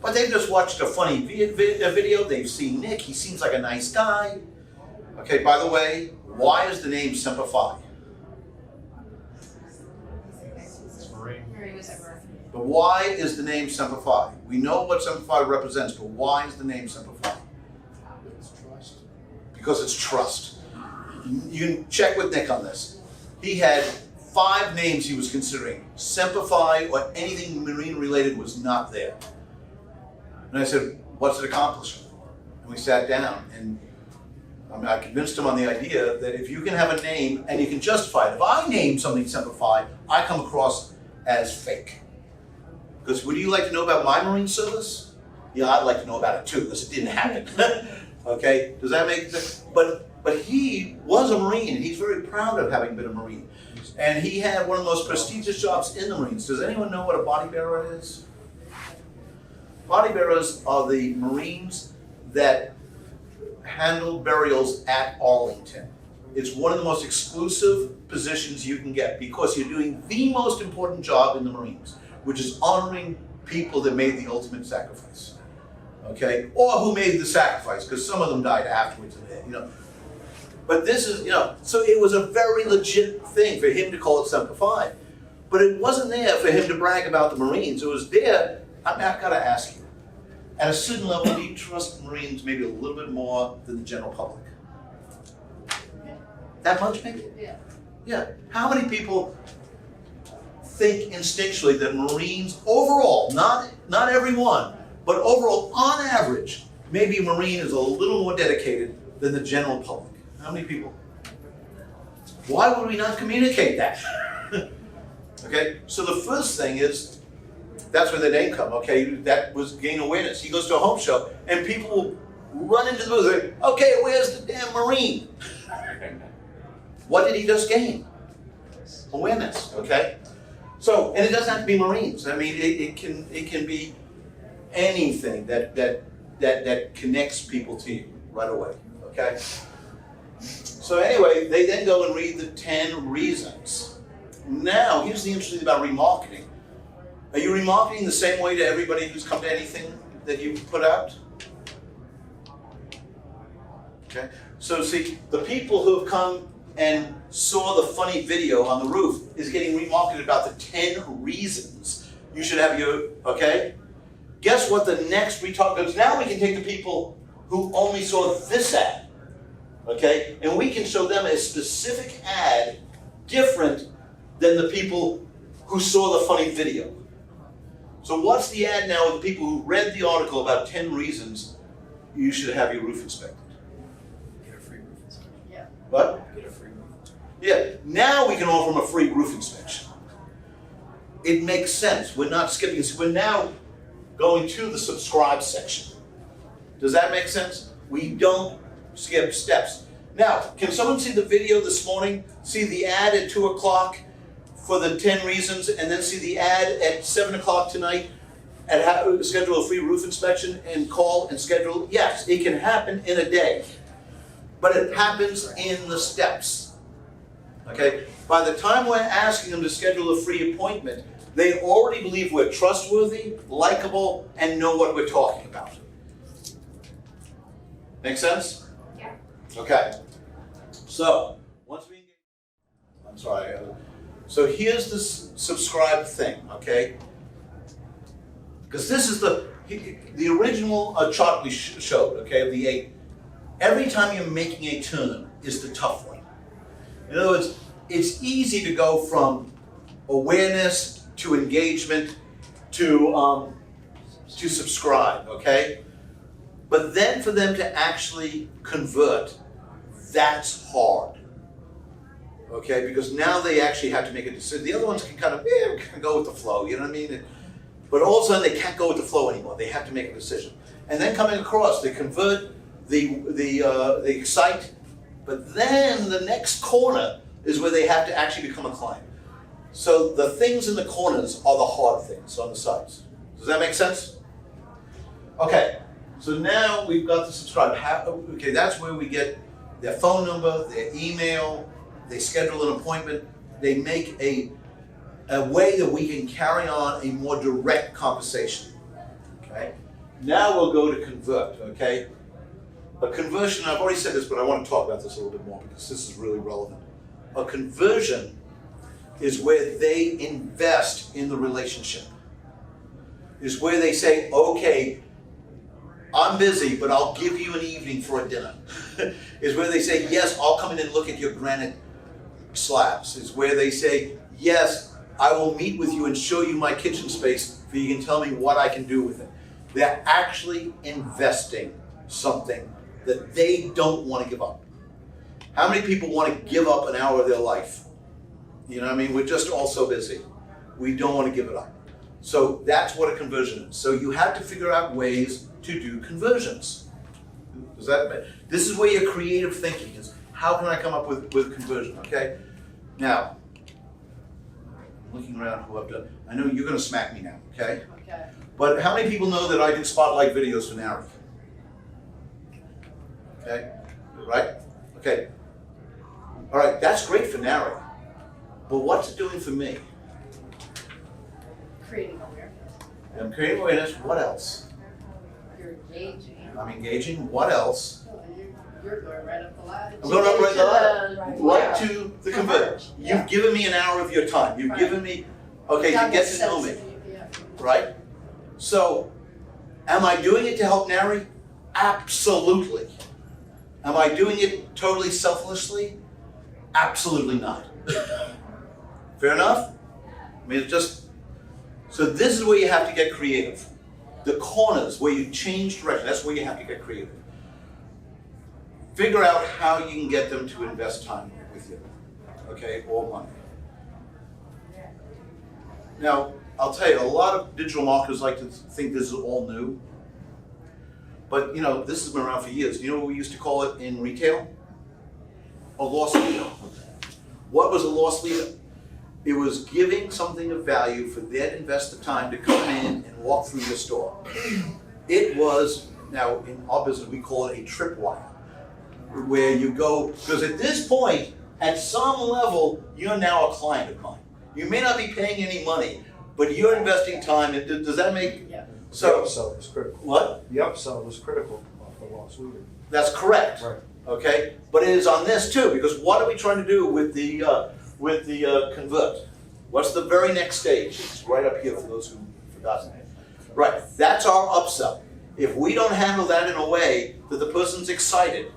But they've just watched a funny video, they've seen Nick, he seems like a nice guy. Okay, by the way, why is the name Simplify? But why is the name Simplify? We know what Simplify represents, but why is the name Simplify? It's trust. Because it's trust. You can check with Nick on this. He had 5 names he was considering. Semper Fi or anything marine related was not there. And I said, what's it accomplish? And we sat down, and I convinced him on the idea that if you can have a name and you can justify it. If I name something Semper Fi, I come across as fake. Because would you like to know about my marine service? Yeah, I'd like to know about it too, because it didn't happen. Okay, does that make sense? But he was a Marine, and he's very proud of having been a Marine. And he had one of the most prestigious jobs in the Marines. Does anyone know what a body bearer is? Body bearers are the Marines that handle burials at Arlington. It's one of the most exclusive positions you can get because you're doing the most important job in the Marines, which is honoring people that made the ultimate sacrifice. Okay, or who made the sacrifice, because some of them died afterwards, you know. But this is, you know, so it was a very legit thing for him to call it Semper Fi. But it wasn't there for him to brag about the Marines. It was there, I've got to ask you, at a certain level, do you trust Marines maybe a little bit more than the general public? That much, maybe? Yeah. Yeah. How many people think instinctually that Marines overall, not everyone, but overall, on average, maybe a Marine is a little more dedicated than the general public? How many people? Why would we not communicate that? Okay, so the first thing is, that's where the name come, okay? That was gain awareness. He goes to a home show, and people will run into the booth, like, okay, where's the damn Marine? What did he just gain? Awareness, okay? So, and it doesn't have to be Marines. I mean, it can be anything that connects people to you right away, okay? So anyway, they then go and read the 10 reasons. Now, here's the interesting thing about remarketing. Are you remarketing the same way to everybody who's come to anything that you put out? Okay, so see, the people who have come and saw the funny video on the roof is getting remarketed about the 10 reasons you should have your, okay? Guess what the next retalk goes? Now we can take the people who only saw this ad, okay? And we can show them a specific ad different than the people who saw the funny video. So what's the ad now with the people who read the article about 10 reasons you should have your roof inspected? Get a free roof inspection. Yeah. What? Get a free roof. Yeah, now we can offer them a free roof inspection. It makes sense. We're not skipping, we're now going to the subscribe section. Does that make sense? We don't skip steps. Now, can someone see the video this morning? See the ad at 2 o'clock for the 10 reasons, and then see the ad at 7 o'clock tonight and schedule a free roof inspection and call and schedule? Yes, it can happen in a day, but it happens in the steps. Okay? By the time we're asking them to schedule a free appointment, they already believe we're trustworthy, likable, and know what we're talking about. Make sense? Yeah. Okay. So, once we engage, I'm sorry. So here's this subscribe thing, okay? Because this is the original chart we showed, okay, of the 8. Every time you're making a turn is the tough one. In other words, it's easy to go from awareness to engagement to subscribe, okay? But then for them to actually convert, that's hard. Okay, because now they actually have to make a decision. The other ones can kind of, can go with the flow, you know what I mean? But all of a sudden they can't go with the flow anymore. They have to make a decision. And then coming across, they convert, they excite, but then the next corner is where they have to actually become a client. So the things in the corners are the hard things on the sides. Does that make sense? Okay, so now we've got the subscribe. Okay, that's where we get their phone number, their email, they schedule an appointment, they make a way that we can carry on a more direct conversation, okay? Now we'll go to convert, okay? A conversion, I've already said this, but I want to talk about this a little bit more because this is really relevant. A conversion is where they invest in the relationship. Is where they say, okay, I'm busy, but I'll give you an evening for a dinner. Is where they say, yes, I'll come in and look at your granite slabs is where they say, yes, I will meet with you and show you my kitchen space so you can tell me what I can do with it. They're actually investing something that they don't want to give up. How many people want to give up an hour of their life? You know what I mean? We're just all so busy. We don't want to give it up. So that's what a conversion is. So you have to figure out ways to do conversions. This is where your creative thinking is. How can I come up with conversion, okay? Now, looking around who I've done. I know you're gonna smack me now, okay? Okay. But how many people know that I do spotlight videos for NARI? Okay, right? Okay. All right, that's great for NARI. But what's it doing for me? Creating awareness. I'm creating awareness, what else? You're engaging. I'm engaging, what else? Oh, you're going right up the ladder. I'm going up right the ladder. Right Right to the convert. Yeah. You've given me an hour of your time. You've Right. given me, okay, to That get makes to know sense me, to you, yeah. right? So, am I doing it to help NARI? Absolutely. Am I doing it totally selflessly? Absolutely not. Fair enough? I mean, it's just, so this is where you have to get creative. The corners where you change direction, that's where you have to get creative. Figure out how you can get them to invest time with you, okay, or money. Now, I'll tell you, a lot of digital marketers like to think this is all new. But, you know, this has been around for years. You know what we used to call it in retail? A loss leader. What was a loss leader? It was giving something of value for them to invest the time to come in and walk through your store. It was, now in our business we call it a tripwire, where you go, because at this point, at some level, you're now a client of mine. You may not be paying any money, but you're investing time. Does that make Yeah. The so? upsell was critical. What? The upsell was critical off the loss leader. That's correct. Right. Okay, but it is on this too, because what are we trying to do with the convert? What's the very next stage? It's right up here for those who forgot. Right, that's our upsell. If we don't handle that in a way that the person's excited,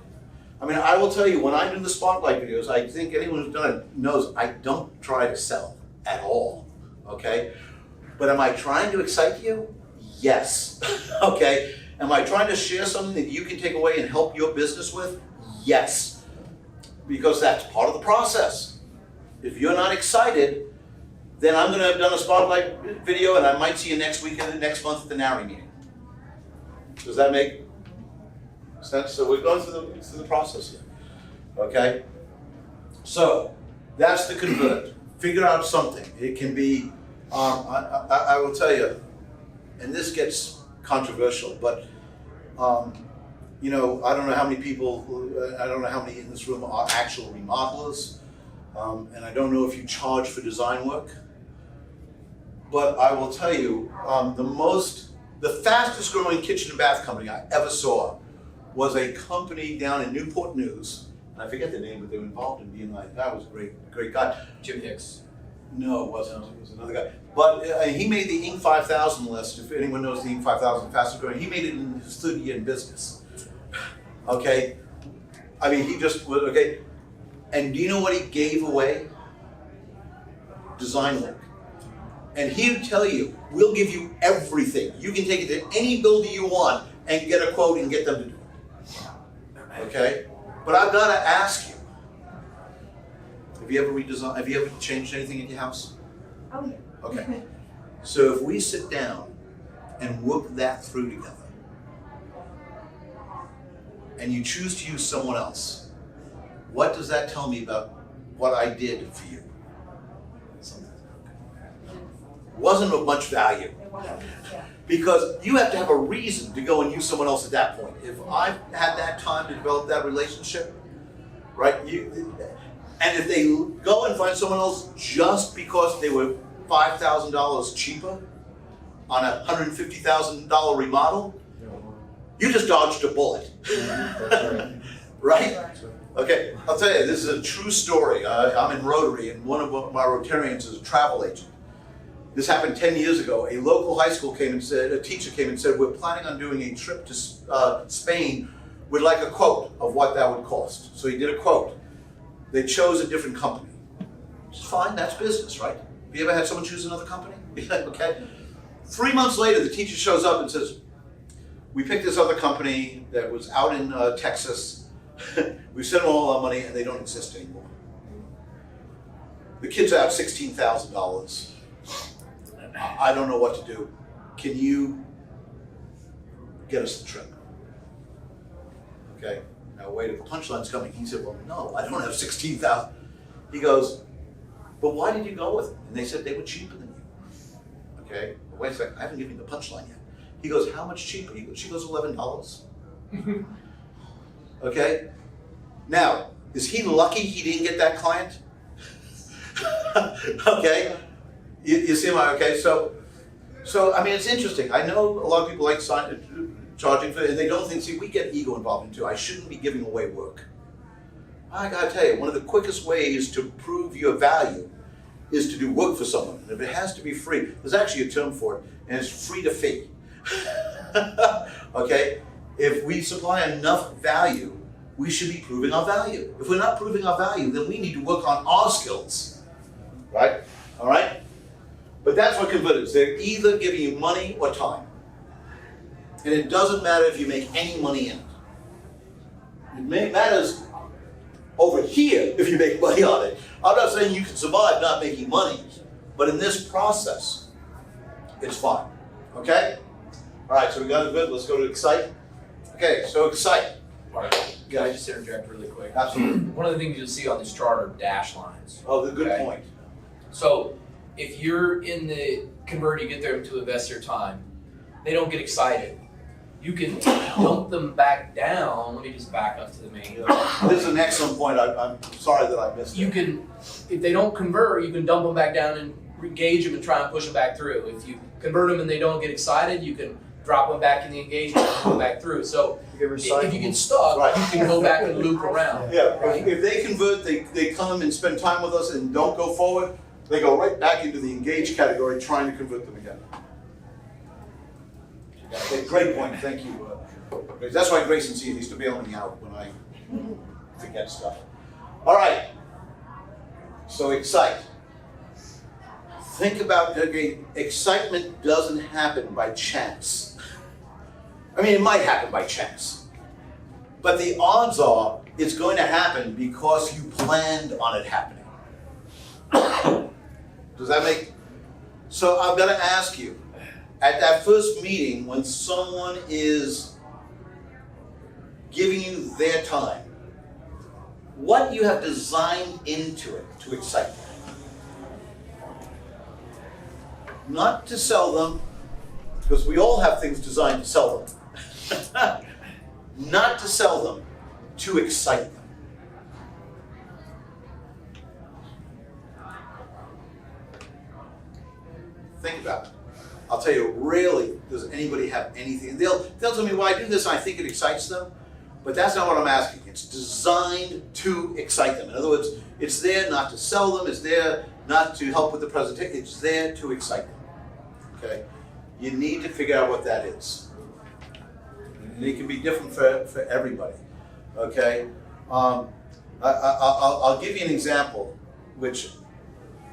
I mean, I will tell you, when I do the spotlight videos, I think anyone who's done it knows I don't try to sell at all, okay? But am I trying to excite you? Yes, okay? Am I trying to share something that you can take away and help your business with? Yes, because that's part of the process. If you're not excited, then I'm gonna have done a spotlight video and I might see you next week and next month at the NARI meeting. Does that make sense? So we're going through the process here, okay? So that's the convert. Figure out something. It can be, I will tell you, and this gets controversial, but you know, I don't know how many people, I don't know how many in this room are actual remodelers, and I don't know if you charge for design work, but I will tell you, the fastest growing kitchen and bath company I ever saw was a company down in Newport News, and I forget the name, but they were involved in being like, that was a great guy. Jim Hicks. No, it wasn't. It was another guy. But he made the Inc. 5000 list. If anyone knows the Inc. 5000, fastest growing, he made it in his 3rd year in business. Okay, I mean, he just was okay. And do you know what he gave away? Design work. And he would tell you, we'll give you everything. You can take it to any builder you want and get a quote and get them to do it. Okay, but I've got to ask you. Have you ever redesigned, have you ever changed anything in your house? Oh, yeah. Okay. So if we sit down and work that through together, and you choose to use someone else, what does that tell me about what I did for you? Wasn't of much value. Yeah. Because you have to have a reason to go and use someone else at that point. If I've had that time to develop that relationship, right? And if they go and find someone else just because they were $5,000 cheaper on a $150,000 remodel, you just dodged a bullet, right? Okay, I'll tell you, this is a true story. I'm in Rotary, and one of my Rotarians is a travel agent. This happened 10 years ago. A local high school came and said, a teacher came and said, we're planning on doing a trip to Spain. We'd like a quote of what that would cost. So he did a quote. They chose a different company. Which is fine, that's business, right? Have you ever had someone choose another company? Okay. 3 months later, the teacher shows up and says, we picked this other company that was out in Texas. We sent them all our money and they don't exist anymore. The kids have $16,000. I don't know what to do. Can you get us the trip? Okay. Now wait, the punchline's coming. He said, well, no, I don't have 16,000. He goes, but why did you go with them? And they said they were cheaper than you. Okay. But wait a second, I haven't given you the punchline yet. He goes, how much cheaper? She goes, $11. Okay. Now, is he lucky he didn't get that client? Okay. You see my, okay, so I mean, it's interesting. I know a lot of people like charging for it, and they don't think, see, we get ego involved in too. I shouldn't be giving away work. I gotta tell you, one of the quickest ways to prove your value is to do work for someone. And if it has to be free, there's actually a term for it, and it's free to fee. Okay? If we supply enough value, we should be proving our value. If we're not proving our value, then we need to work on our skills. Right? All right? But that's what converters, they're either giving you money or time. And it doesn't matter if you make any money in it. It matters over here if you make money on it. I'm not saying you can survive not making money, but in this process, it's fine. Okay? All right, so we got it good. Let's go to Excite. Okay, so Excite. Can I just interject really quick? Absolutely. One of the things you'll see on this chart are dash lines. Oh, the good Okay. point. So if you're in the convert, you get them to invest their time, they don't get excited. You can dump them back down. Let me just back up to the main. This is an excellent point. I'm sorry that I missed it. You can, if they don't convert, you can dump them back down and engage them and try and push them back through. If you convert them and they don't get excited, you can drop them back in the engagement and go back through. So if you get stuck, Right. you can go back and loop around. Yeah, Right. if they convert, they come and spend time with us and don't go forward, they go right back into the engaged category trying to convert them again. Okay, great point, thank you. Grace. That's why Grace and C used to bail me out when I forget stuff. All right, so Excite. Think about, okay, excitement doesn't happen by chance. I mean, it might happen by chance, but the odds are it's going to happen because you planned on it happening. Does that make? So I'm going to ask you, at that first meeting, when someone is giving you their time, what you have designed into it to excite them. Not to sell them, because we all have things designed to sell them. Not to sell them, to excite them. Think about it. I'll tell you, rarely does anybody have anything. They'll tell me, well, I do this and I think it excites them, but that's not what I'm asking. It's designed to excite them. In other words, it's there not to sell them, it's there not to help with the presentation, it's there to excite them. Okay? You need to figure out what that is. And it can be different for everybody. Okay? I'll give you an example, which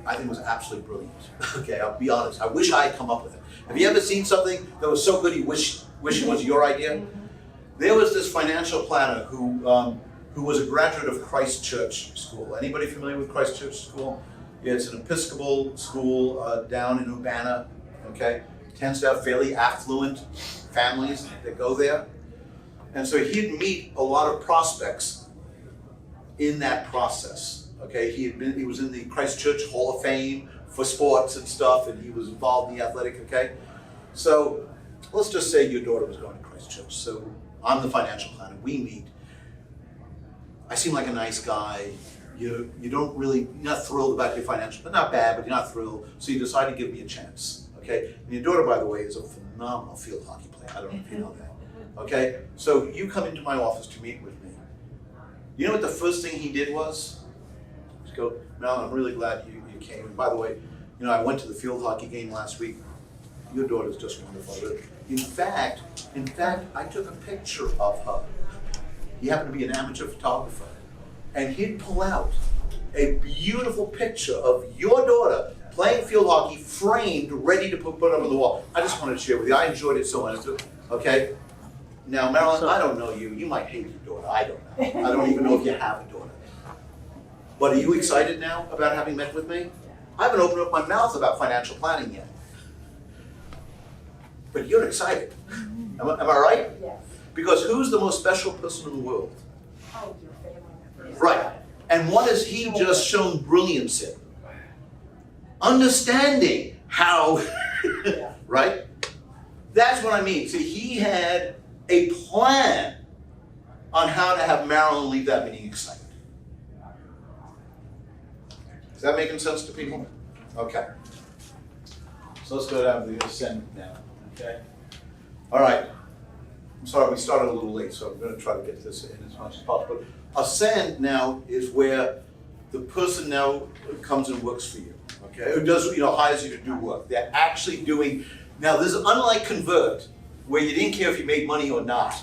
I think was absolutely brilliant. Okay, I'll be honest. I wish I had come up with it. Have you ever seen something that was so good you wish it was your idea? There was this financial planner who was a graduate of Christ Church School. Anybody familiar with Christ Church School? It's an Episcopal school down in Urbana. Okay, tends to have fairly affluent families that go there, and so he'd meet a lot of prospects in that process. Okay, he was in the Christ Church Hall of Fame for sports and stuff, and he was involved in the athletic. Okay, so let's just say your daughter was going to Christ Church. So I'm the financial planner. We meet. I seem like a nice guy. You don't really, you're not thrilled about your financial, but not bad, but you're not thrilled. So you decide to give me a chance. Okay, and your daughter, by the way, is a phenomenal field hockey player. I don't know if you know that. Okay, so you come into my office to meet with me. You know what the first thing he did was? Just go, Mel, I'm really glad you came. And by the way, you know, I went to the field hockey game last week. Your daughter's just wonderful. In fact, I took a picture of her. He happened to be an amateur photographer. And he'd pull out a beautiful picture of your daughter playing field hockey, framed, ready to put up on the wall. I just wanted to share with you. I enjoyed it so much. Okay? Now, Marilyn, I don't know you. You might hate your daughter. I don't know. I don't even know if you have a daughter. But are you excited now about having met with me? I haven't opened up my mouth about financial planning yet. But you're excited. Am I right? Yes. Because who's the most special person in the world? Oh, your family members. Right. And what has he just shown brilliance in? Understanding how, right? That's what I mean. See, he had a plan on how to have Marilyn leave that meeting excited. Is that making sense to people? Okay. So let's go down to the ascend now, okay? All right. I'm sorry, we started a little late, so I'm going to try to get this in as much as possible. Ascend now is where the person now comes and works for you, okay? Who does, hires you to do work. They're actually doing, now this is unlike convert, where you didn't care if you made money or not.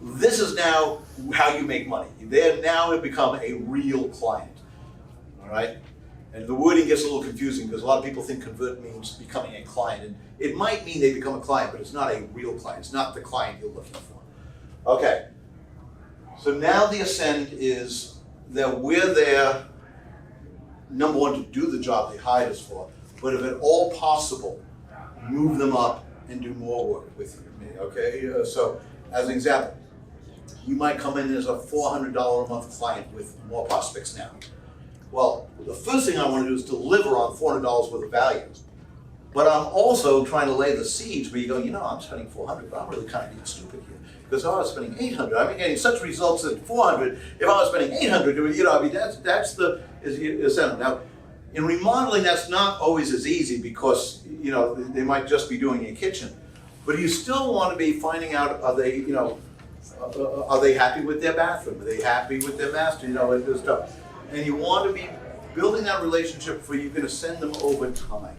This is now how you make money. They now have become a real client, all right? And the wording gets a little confusing because a lot of people think convert means becoming a client. And it might mean they become a client, but it's not a real client. It's not the client you're looking for. Okay. So now the ascend is that we're there, number one, to do the job they hired us for, but if at all possible, move them up and do more work with me, okay? So as an example, you might come in as a $400 a month client with more prospects now. Well, the first thing I want to do is deliver on $400 worth of value. But I'm also trying to lay the seeds where you go, I'm spending $400, but I'm really kind of being stupid here. Because if I was spending $800, I'm getting such results at $400. If I was spending $800, that's the incentive. Now, in remodeling, that's not always as easy because, they might just be doing a kitchen. But you still want to be finding out, are they happy with their bathroom? Are they happy with their master? This stuff. And you want to be building that relationship where you're going to send them over time.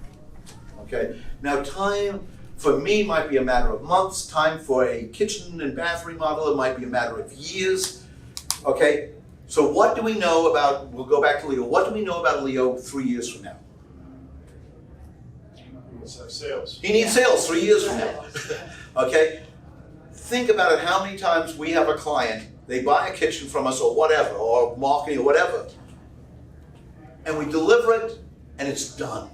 Okay? Now, time for me might be a matter of months. Time for a kitchen and bath remodel, it might be a matter of years. Okay? So what do we know about, we'll go back to Leo, what do we know about Leo 3 years from now? Sales. He needs sales 3 years from now. Okay? Think about it, how many times we have a client, they buy a kitchen from us or whatever, or marketing or whatever, and we deliver it, and it's done.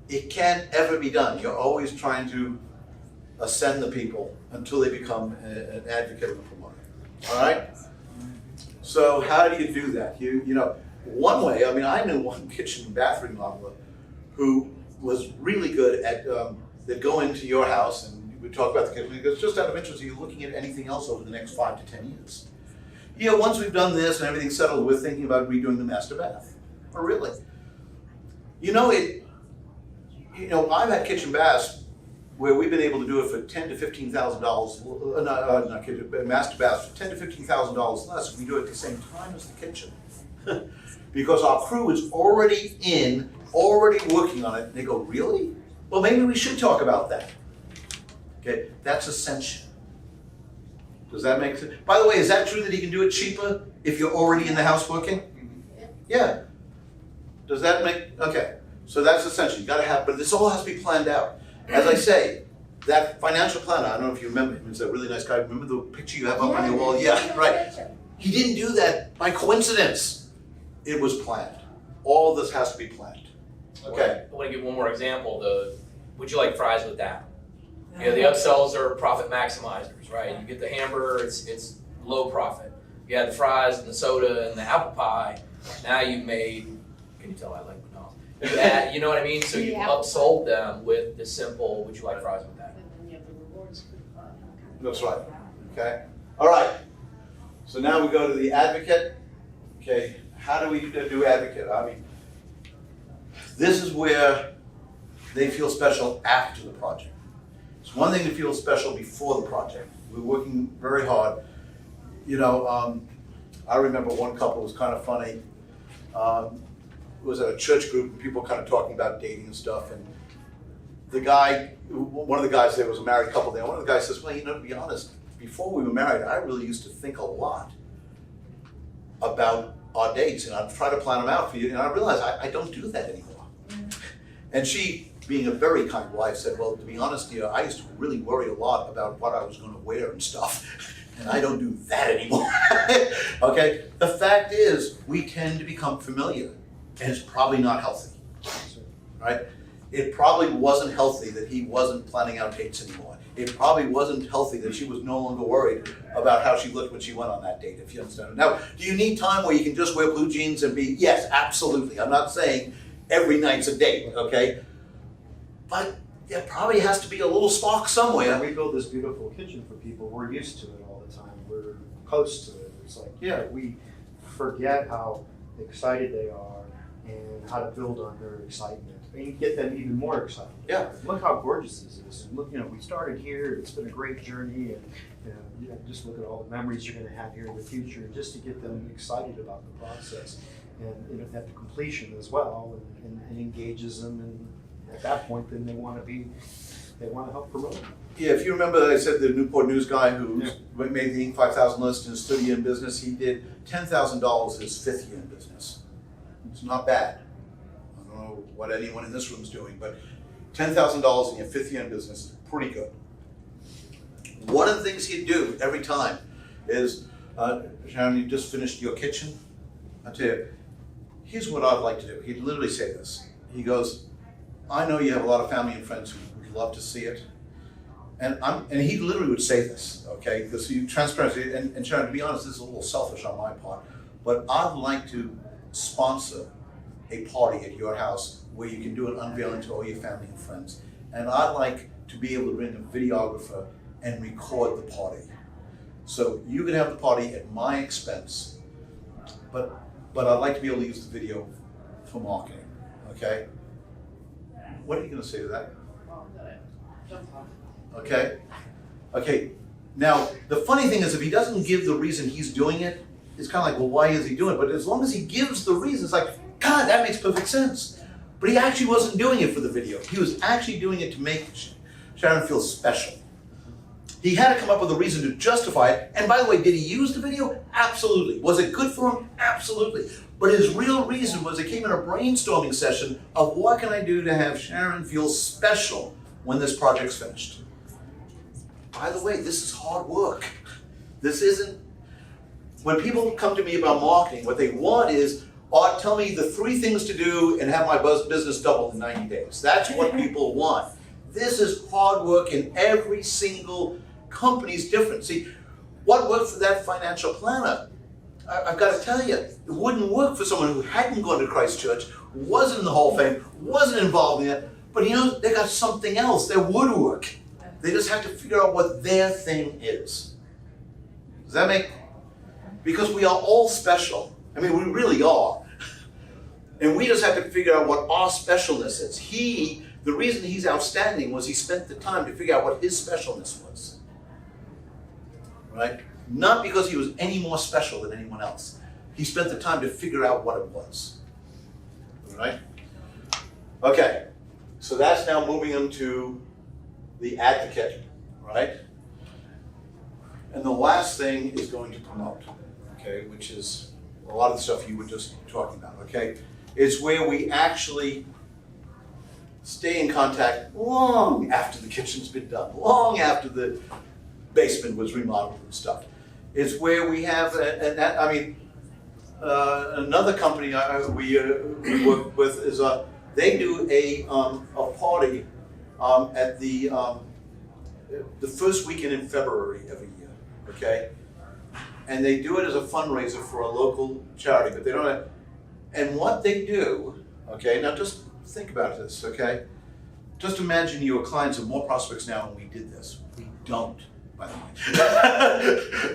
It can't ever be done. You're always trying to ascend the people until they become an advocate and a promoter. All right? So how do you do that? One way, I knew one kitchen and bath remodeler who was really good at, they'd go into your house and we talk about the kitchen, because just out of interest, are you looking at anything else over the next 5 to 10 years? Once we've done this and everything's settled, we're thinking about redoing the master bath. Oh, really? I've had kitchen baths where we've been able to do it for $10,000 to $15,000, not kitchen, master baths for $10,000 to $15,000 less if we do it at the same time as the kitchen. Because our crew is already working on it, and they go, really? Well, maybe we should talk about that. Okay, that's ascension. Does that make sense? By the way, is that true that he can do it cheaper if you're already in the house working? Yeah. Does that make, okay. So that's ascension, you gotta have, but this all has to be planned out. As I say, that financial planner, I don't know if you remember him, he's that really nice guy. Remember the picture you have up on your wall? Yeah, right. He didn't do that by coincidence. It was planned. All this has to be planned. Okay. I want to give one more example. Would you like fries with that? The upsells are profit maximizers, right? You get the hamburger, it's low profit. You had the fries and the soda and the apple pie. Now you've made, can you tell I like McDonald's? You know what I mean? So you've upsold them with the simple, would you like fries with that? And then you have the rewards. That's right. Okay. All right. So now we go to the advocate. Okay. How do we do advocate? This is where they feel special after the project. It's one thing to feel special before the project. We're working very hard. I remember one couple was kind of funny. It was at a church group and people were kind of talking about dating and stuff. And one of the guys there was a married couple there. One of the guys says, well, to be honest, before we were married, I really used to think a lot about our dates and I'd try to plan them out for you, and I realized I don't do that anymore. And she, being a very kind wife, said, well, to be honest, dear, I used to really worry a lot about what I was going to wear and stuff, and I don't do that anymore. Okay? The fact is, we tend to become familiar, and it's probably not healthy, right? It probably wasn't healthy that he wasn't planning out dates anymore. It probably wasn't healthy that she was no longer worried about how she looked when she went on that date, if you understand. Now, do you need time where you can just wear blue jeans and be, yes, absolutely. I'm not saying every night's a date, okay? But there probably has to be a little spark somewhere. We build this beautiful kitchen for people. We're used to it all the time. We're close to it. It's like, yeah, we forget how excited they are and how to build on their excitement and get them even more excited. Yeah. Look how gorgeous this is. And look, we started here. It's been a great journey, and just look at all the memories you're going to have here in the future, just to get them excited about the process, and at the completion as well, and engages them. And at that point, then they want to help promote it. Yeah, if you remember, I said the Newport News guy who made the Inc. 5000 list and stood in business, he did $10,000 his fifth year in business. It's not bad. I don't know what anyone in this room is doing, but $10,000 in your fifth year in business is pretty good. One of the things he'd do every time is, Sharon, you just finished your kitchen. I tell you, here's what I'd like to do. He'd literally say this. He goes, I know you have a lot of family and friends who would love to see it. And he literally would say this, okay? Because transparency, and Sharon, to be honest, this is a little selfish on my part, but I'd like to sponsor a party at your house where you can do an unveiling to all your family and friends. And I'd like to be able to bring a videographer and record the party. So you can have the party at my expense, but I'd like to be able to use the video for marketing, okay? What are you gonna say to that? Okay? Okay, now, the funny thing is if he doesn't give the reason he's doing it, it's kind of like, well, why is he doing it? But as long as he gives the reason, it's like, God, that makes perfect sense. But he actually wasn't doing it for the video. He was actually doing it to make Sharon feel special. He had to come up with a reason to justify it. And by the way, did he use the video? Absolutely. Was it good for him? Absolutely. But his real reason was it came in a brainstorming session of what can I do to have Sharon feel special when this project's finished. By the way, this is hard work. This isn't, when people come to me about marketing, what they want is, tell me the 3 things to do and have my business double in 90 days. That's what people want. This is hard work, and every single company's different. See, what worked for that financial planner? I've got to tell you, it wouldn't work for someone who hadn't gone to Christ Church, wasn't in the Hall of Fame, wasn't involved in it, but they got something else, their woodwork. They just have to figure out what their thing is. Does that make? Because we are all special. I mean, we really are. And we just have to figure out what our specialness is. The reason he's outstanding was he spent the time to figure out what his specialness was. Right? Not because he was any more special than anyone else. He spent the time to figure out what it was. Right? Okay. So that's now moving him to the advocate, right? And the last thing is going to promote, okay, which is a lot of the stuff you were just talking about, okay? It's where we actually stay in contact long after the kitchen's been done, long after the basement was remodeled and stuff. It's where we have, another company we work with is they do a party at the first weekend in February every year, okay? And they do it as a fundraiser for a local charity, but they don't have, and what they do, okay, now just think about this, okay? Just imagine your clients have more prospects now when we did this. We don't, by the way.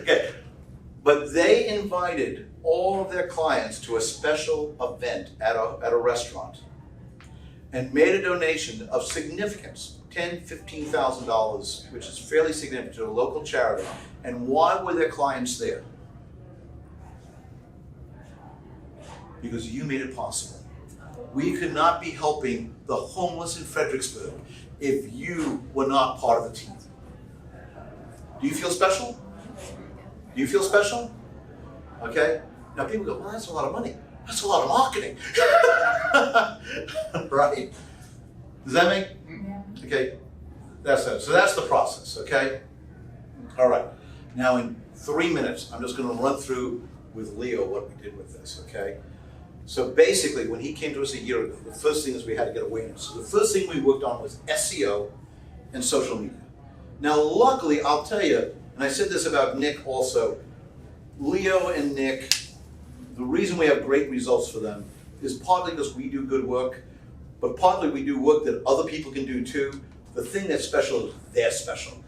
Okay, but they invited all of their clients to a special event at a restaurant and made a donation of significance, $10,000, $15,000, which is fairly significant to a local charity. And why were their clients there? Because you made it possible. We could not be helping the homeless in Fredericksburg if you were not part of the team. Do you feel special? Do you feel special? Okay? Now people go, well, that's a lot of money. That's a lot of marketing. Right? Does that make? Okay, that's it. So that's the process, okay? All right. Now in 3 minutes, I'm just gonna run through with Leo what we did with this, okay? So basically, when he came to us a year ago, the first thing is we had to get awareness. So the first thing we worked on was SEO and social media. Now luckily, I'll tell you, and I said this about Nick also, Leo and Nick, the reason we have great results for them is partly because we do good work, but partly we do work that other people can do too. The thing that's special is they're special.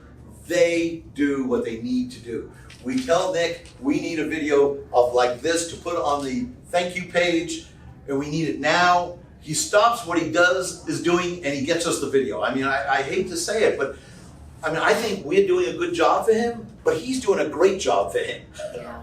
They do what they need to do. We tell Nick we need a video of like this to put on the thank you page, and we need it now. He stops what he is doing, and he gets us the video. I mean, I hate to say it, but I mean, I think we're doing a good job for him, but he's doing a great job for him. Yeah.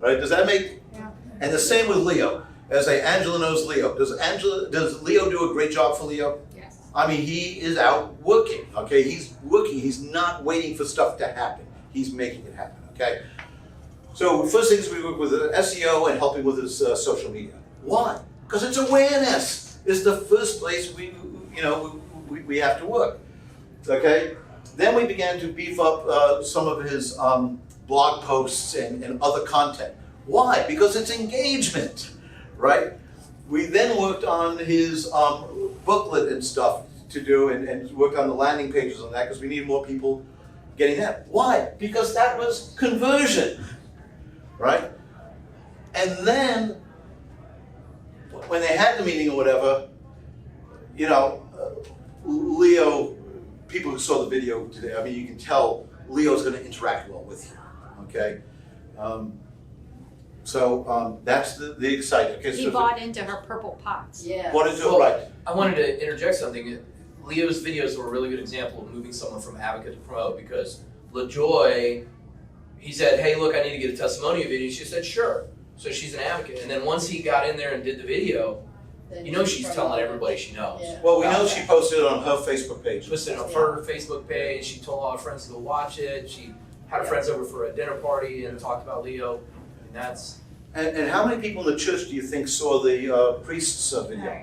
Right? Does that make? Yeah. And the same with Leo. As Angela knows Leo. Does Leo do a great job for Leo? Yes. I mean, he is out working, okay? He's working. He's not waiting for stuff to happen. He's making it happen, okay? So first things we work with SEO and helping with his social media. Why? Because it's awareness. It's the first place we have to work, okay? Then we began to beef up some of his blog posts and other content. Why? Because it's engagement, right? We then worked on his booklet and stuff to do and worked on the landing pages on that because we needed more people getting that. Why? Because that was conversion, right? And then when they had the meeting or whatever, Leo, people who saw the video today, I mean, you can tell Leo's going to interact well with you, okay? That's the exciting. Okay, He bought into her purple pots. Yeah. Bought into it, Well, right? I wanted to interject something. Leo's videos were a really good example of moving someone from advocate to promote because LaJoy, he said, hey, look, I need to get a testimonial video. She said, sure. So she's an advocate. And then once he got in there and did the video, she's telling everybody she knows. Yeah. Well, we know she posted it on her Facebook page. She posted it on her Facebook page. She told all her friends to go watch it. She had her friends over for a dinner party and talked about Leo. And that's... And how many people in the church do you think saw the priest's video?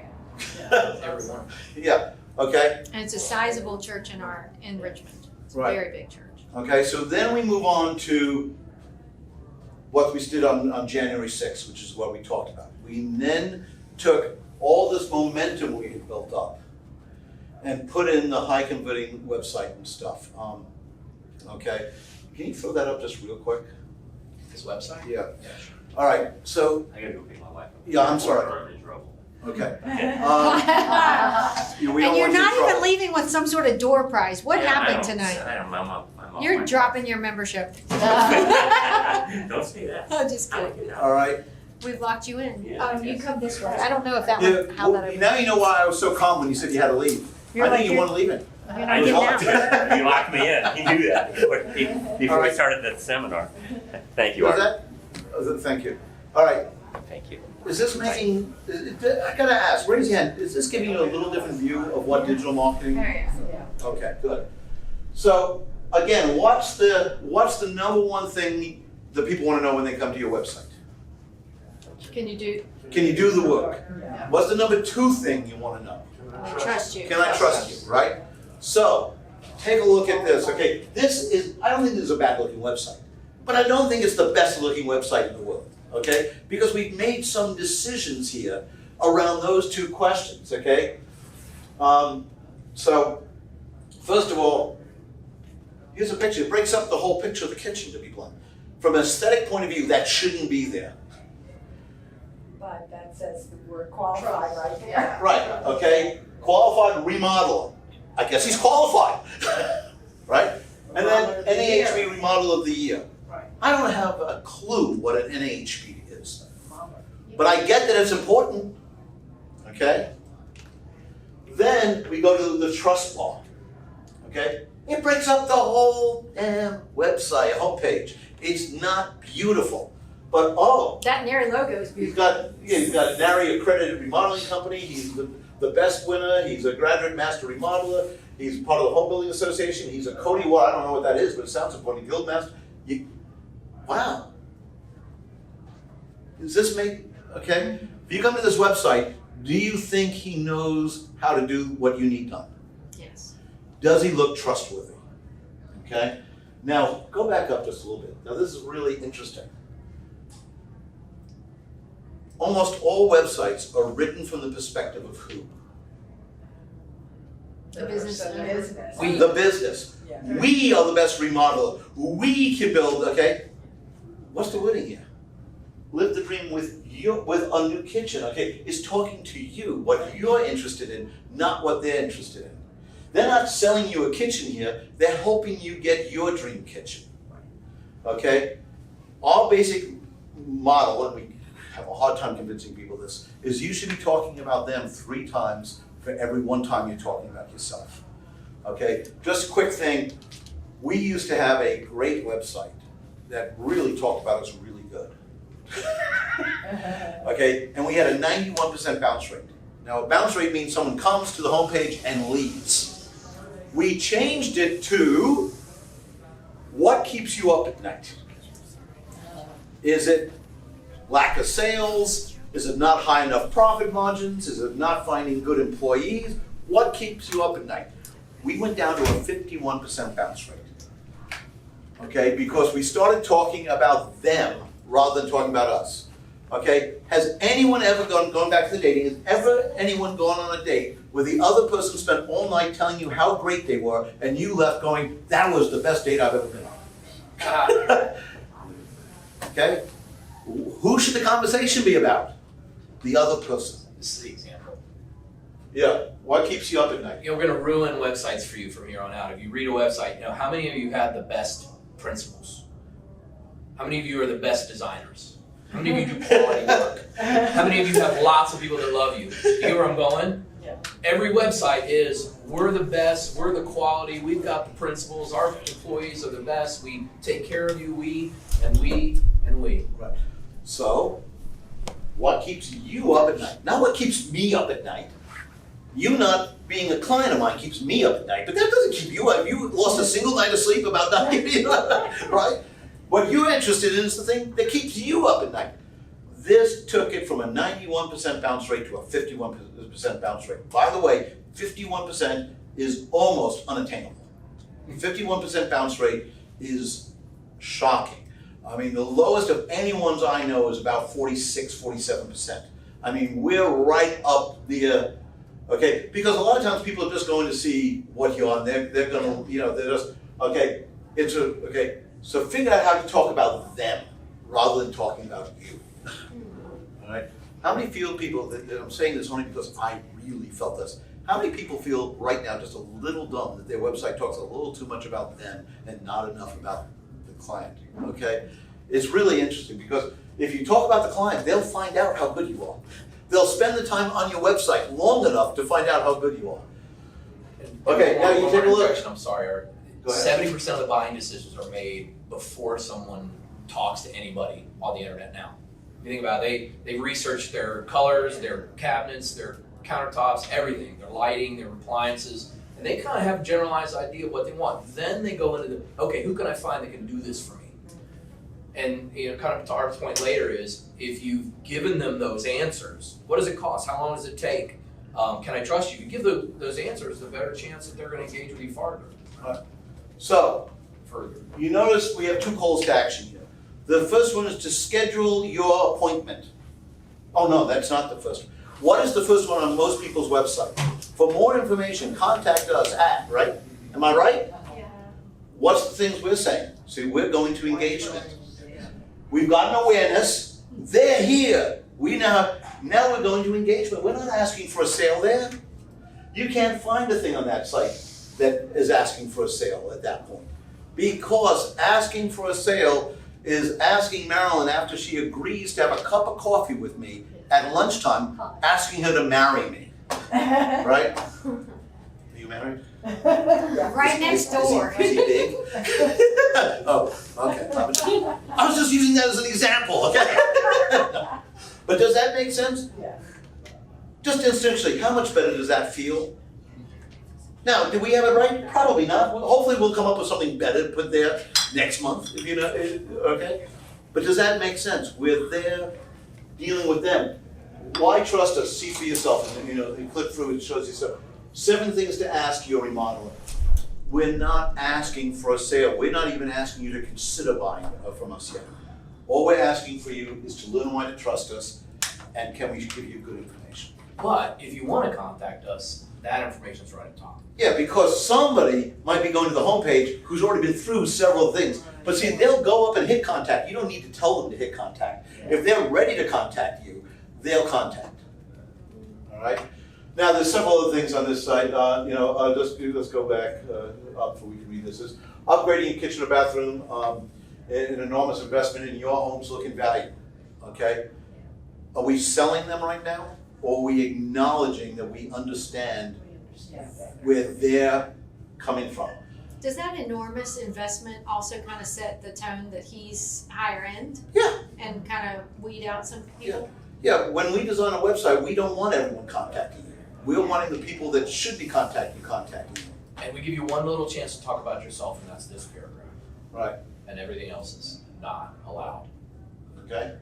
everyone. Yeah, okay. And it's a sizable church in Richmond. It's a Right. very big church. Okay, so then we move on to what we did on January 6th, which is what we talked about. We then took all this momentum we had built up and put in the high converting website and stuff. Okay, can you throw that up just real quick? His website? Yeah. Yeah, sure. All right, so, I gotta go pick my wife up. Yeah, I'm sorry. We're in trouble. okay. And We don't you're want you in not even trouble. leaving with some sort of door prize. What Yeah, happened I don't- tonight? I don't know, I'm You're dropping your membership. Don't say that. Oh, just I kidding. like it now. All right. We've locked you in. Yeah, I You guess. come this way. I don't know if that Yeah, would, how well, that. now you know why I was so calm when you said you had to leave. You're I like, think you you're- want to leave it. You're I not getting locked out. you locked me in. You knew that before All we right. started the seminar. Thank you, Was Art. that? Thank you. All right. Thank you. Is this making, I gotta ask, raise your hand, is this giving you a little different view of what digital marketing? There you go. Okay, good. So, again, what's the number one thing that people wanna know when they come to your website? Can you do, Can you do the work? What's the number two thing you wanna know? trust you? Can I trust you, right? So, take a look at this, okay? I don't think this is a bad looking website, but I don't think it's the best looking website in the world, okay? Because we've made some decisions here around those two questions, okay? So, first of all, here's a picture. It breaks up the whole picture of the kitchen, to be blunt. From an aesthetic point of view, that shouldn't be there. But that says the word qualified right there. Right, okay? Qualified remodeler. I guess he's qualified, right? And then NAHB Remodel of the Year. Right. I don't have a clue what an NAHB is, but I get that it's important, okay? Then we go to the trust bar, okay? It breaks up the whole damn website, homepage. It's not beautiful, but oh, That NARI logo is You've beautiful. got NARI accredited remodeling company. He's the best winner. He's a graduate master remodeler. He's part of the Home Building Association. He's a Cody Award. I don't know what that is, but it sounds important. Guild master. Wow. Does this make, okay? If you come to this website, do you think he knows how to do what you need done? Yes. Does he look trustworthy? Okay? Now, go back up just a little bit. Now, this is really interesting. Almost all websites are written from the perspective of who? The business The owner. business. We- The business. Yeah. We are the best remodeler. We can build, okay? What's the wording here? Live the dream with a new kitchen, okay? It's talking to you, what you're interested in, not what they're interested in. They're not selling you a kitchen here, they're helping you get your dream kitchen. Okay? Our basic model, and we have a hard time convincing people this, is you should be talking about them 3 times for every 1 time you're talking about yourself. Okay? Just a quick thing, we used to have a great website that really talked about us really good. Okay, and we had a 91% bounce rate. Now, a bounce rate means someone comes to the homepage and leaves. We changed it to what keeps you up at night? Is it lack of sales? Is it not high enough profit margins? Is it not finding good employees? What keeps you up at night? We went down to a 51% bounce rate. Okay, because we started talking about them rather than talking about us. Okay, has anyone ever going back to the dating, has ever anyone gone on a date where the other person spent all night telling you how great they were and you left going, that was the best date I've ever been on? Okay, who should the conversation be about? The other person. This is the example. Yeah, what keeps you up at night? You know, we're gonna ruin websites for you from here on out. If you read a website, you know, how many of you have the best principals? How many of you are the best designers? How many of you do quality work? How many of you have lots of people that love you? You get where I'm going? Yeah. Every website is, we're the best, we're the quality, we've got the principles, our employees are the best, we take care of you, we, and we, and we. Right. So, what keeps you up at night? Not what keeps me up at night. You not being a client of mine keeps me up at night, but that doesn't keep you up. You lost a single night of sleep about that, right? What you're interested in is the thing that keeps you up at night. This took it from a 91% bounce rate to a 51% bounce rate. By the way, 51% is almost unattainable. 51% bounce rate is shocking. I mean, the lowest of anyone's I know is about 46, 47%. I mean, we're right up the, okay, because a lot of times people are just going to see what you're on. They're going to, you know, they're just, okay, okay. So figure out how to talk about them rather than talking about you. All right? How many people, that I'm saying this only because I really felt this, how many people feel right now just a little dumb that their website talks a little too much about them and not enough about the client, okay? It's really interesting because if you talk about the client, they'll find out how good you are. They'll spend the time on your website long enough to find out how good you are. Okay, now you take a look. I'm sorry, Art. Go ahead. 70% of the buying decisions are made before someone talks to anybody on the internet now. If you think about it, they've researched their colors, their cabinets, their countertops, everything, their lighting, their appliances, and they kind of have a generalized idea of what they want. Then they go into okay, who can I find that can do this for me? And you know, kind of to our point later is, if you've given them those answers, what does it cost? How long does it take? Can I trust you? If you give those answers, the better chance that they're going to engage with you farther. So, Further. you notice we have 2 calls to action here. The first one is to schedule your appointment. Oh no, that's not the first one. What is the first one on most people's website? For more information, contact us at, right? Am I right? Yeah. What's the things we're saying? See, we're going to engagement. We've got an awareness. They're here. Now we're going to engagement. We're not asking for a sale there. You can't find a thing on that site that is asking for a sale at that point. Because asking for a sale is asking Marilyn, after she agrees to have a cup of coffee with me at lunchtime, asking her to marry me. Right? Are you married? Right next door. Is he big? Oh, okay. I was just using that as an example, okay? But does that make sense? Yes. Just instinctually, how much better does that feel? Now, do we have it right? Probably not. Well, hopefully we'll come up with something better to put there next month, if you know, okay? But does that make sense? We're there dealing with them. Why trust us? See for yourself, and you click through, it shows you so. 7 things to ask your remodeler. We're not asking for a sale. We're not even asking you to consider buying from us yet. All we're asking for you is to learn why to trust us, and can we give you good information. But if you want to contact us, that information's right at top. Yeah, because somebody might be going to the homepage who's already been through several things. But see, they'll go up and hit contact. You don't need to tell them to hit contact. If they're ready to contact you, they'll contact. All right? Now, there's several other things on this site. Let's go back up so we can read this. Is upgrading your kitchen or bathroom, an enormous investment in your home's look and value. Okay? Are we selling them right now? Or are we acknowledging that we understand where they're coming from? Does that enormous investment also kind of set the tone that he's higher end? Yeah. And kind of weed out some people? Yeah, when we design a website, we don't want everyone contacting you. We're wanting the people that should be contacting you. And we give you one little chance to talk about yourself, and that's this paragraph. Right. And everything else is not allowed. Okay?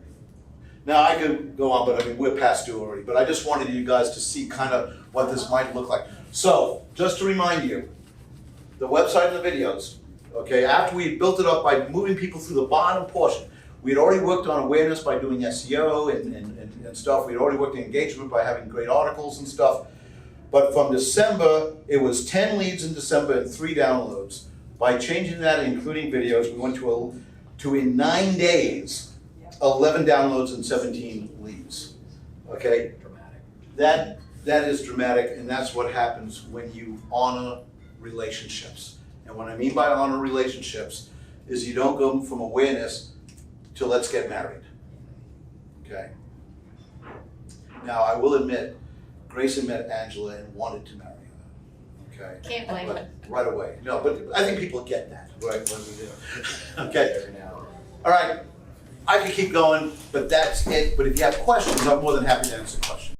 Now, I could go on, but I mean, we're past due already. But I just wanted you guys to see kind of what this might look like. So, just to remind you, the website and the videos, okay, after we built it up by moving people through the bottom portion, we had already worked on awareness by doing SEO and stuff. We had already worked on engagement by having great articles and stuff. But from December, it was 10 leads in December and 3 downloads. By changing that and including videos, we went to in 9 days, 11 downloads and 17 leads. Okay? Dramatic. That is dramatic, and that's what happens when you honor relationships. And what I mean by honor relationships is you don't go from awareness to let's get married. Okay? Now, I will admit, Grace had met Angela and wanted to marry her. Okay? Can't blame But him. right away. No, but I think people get that, right, when we do. Okay. Every now and then. All right. I could keep going, but that's it. But if you have questions, I'm more than happy to answer questions.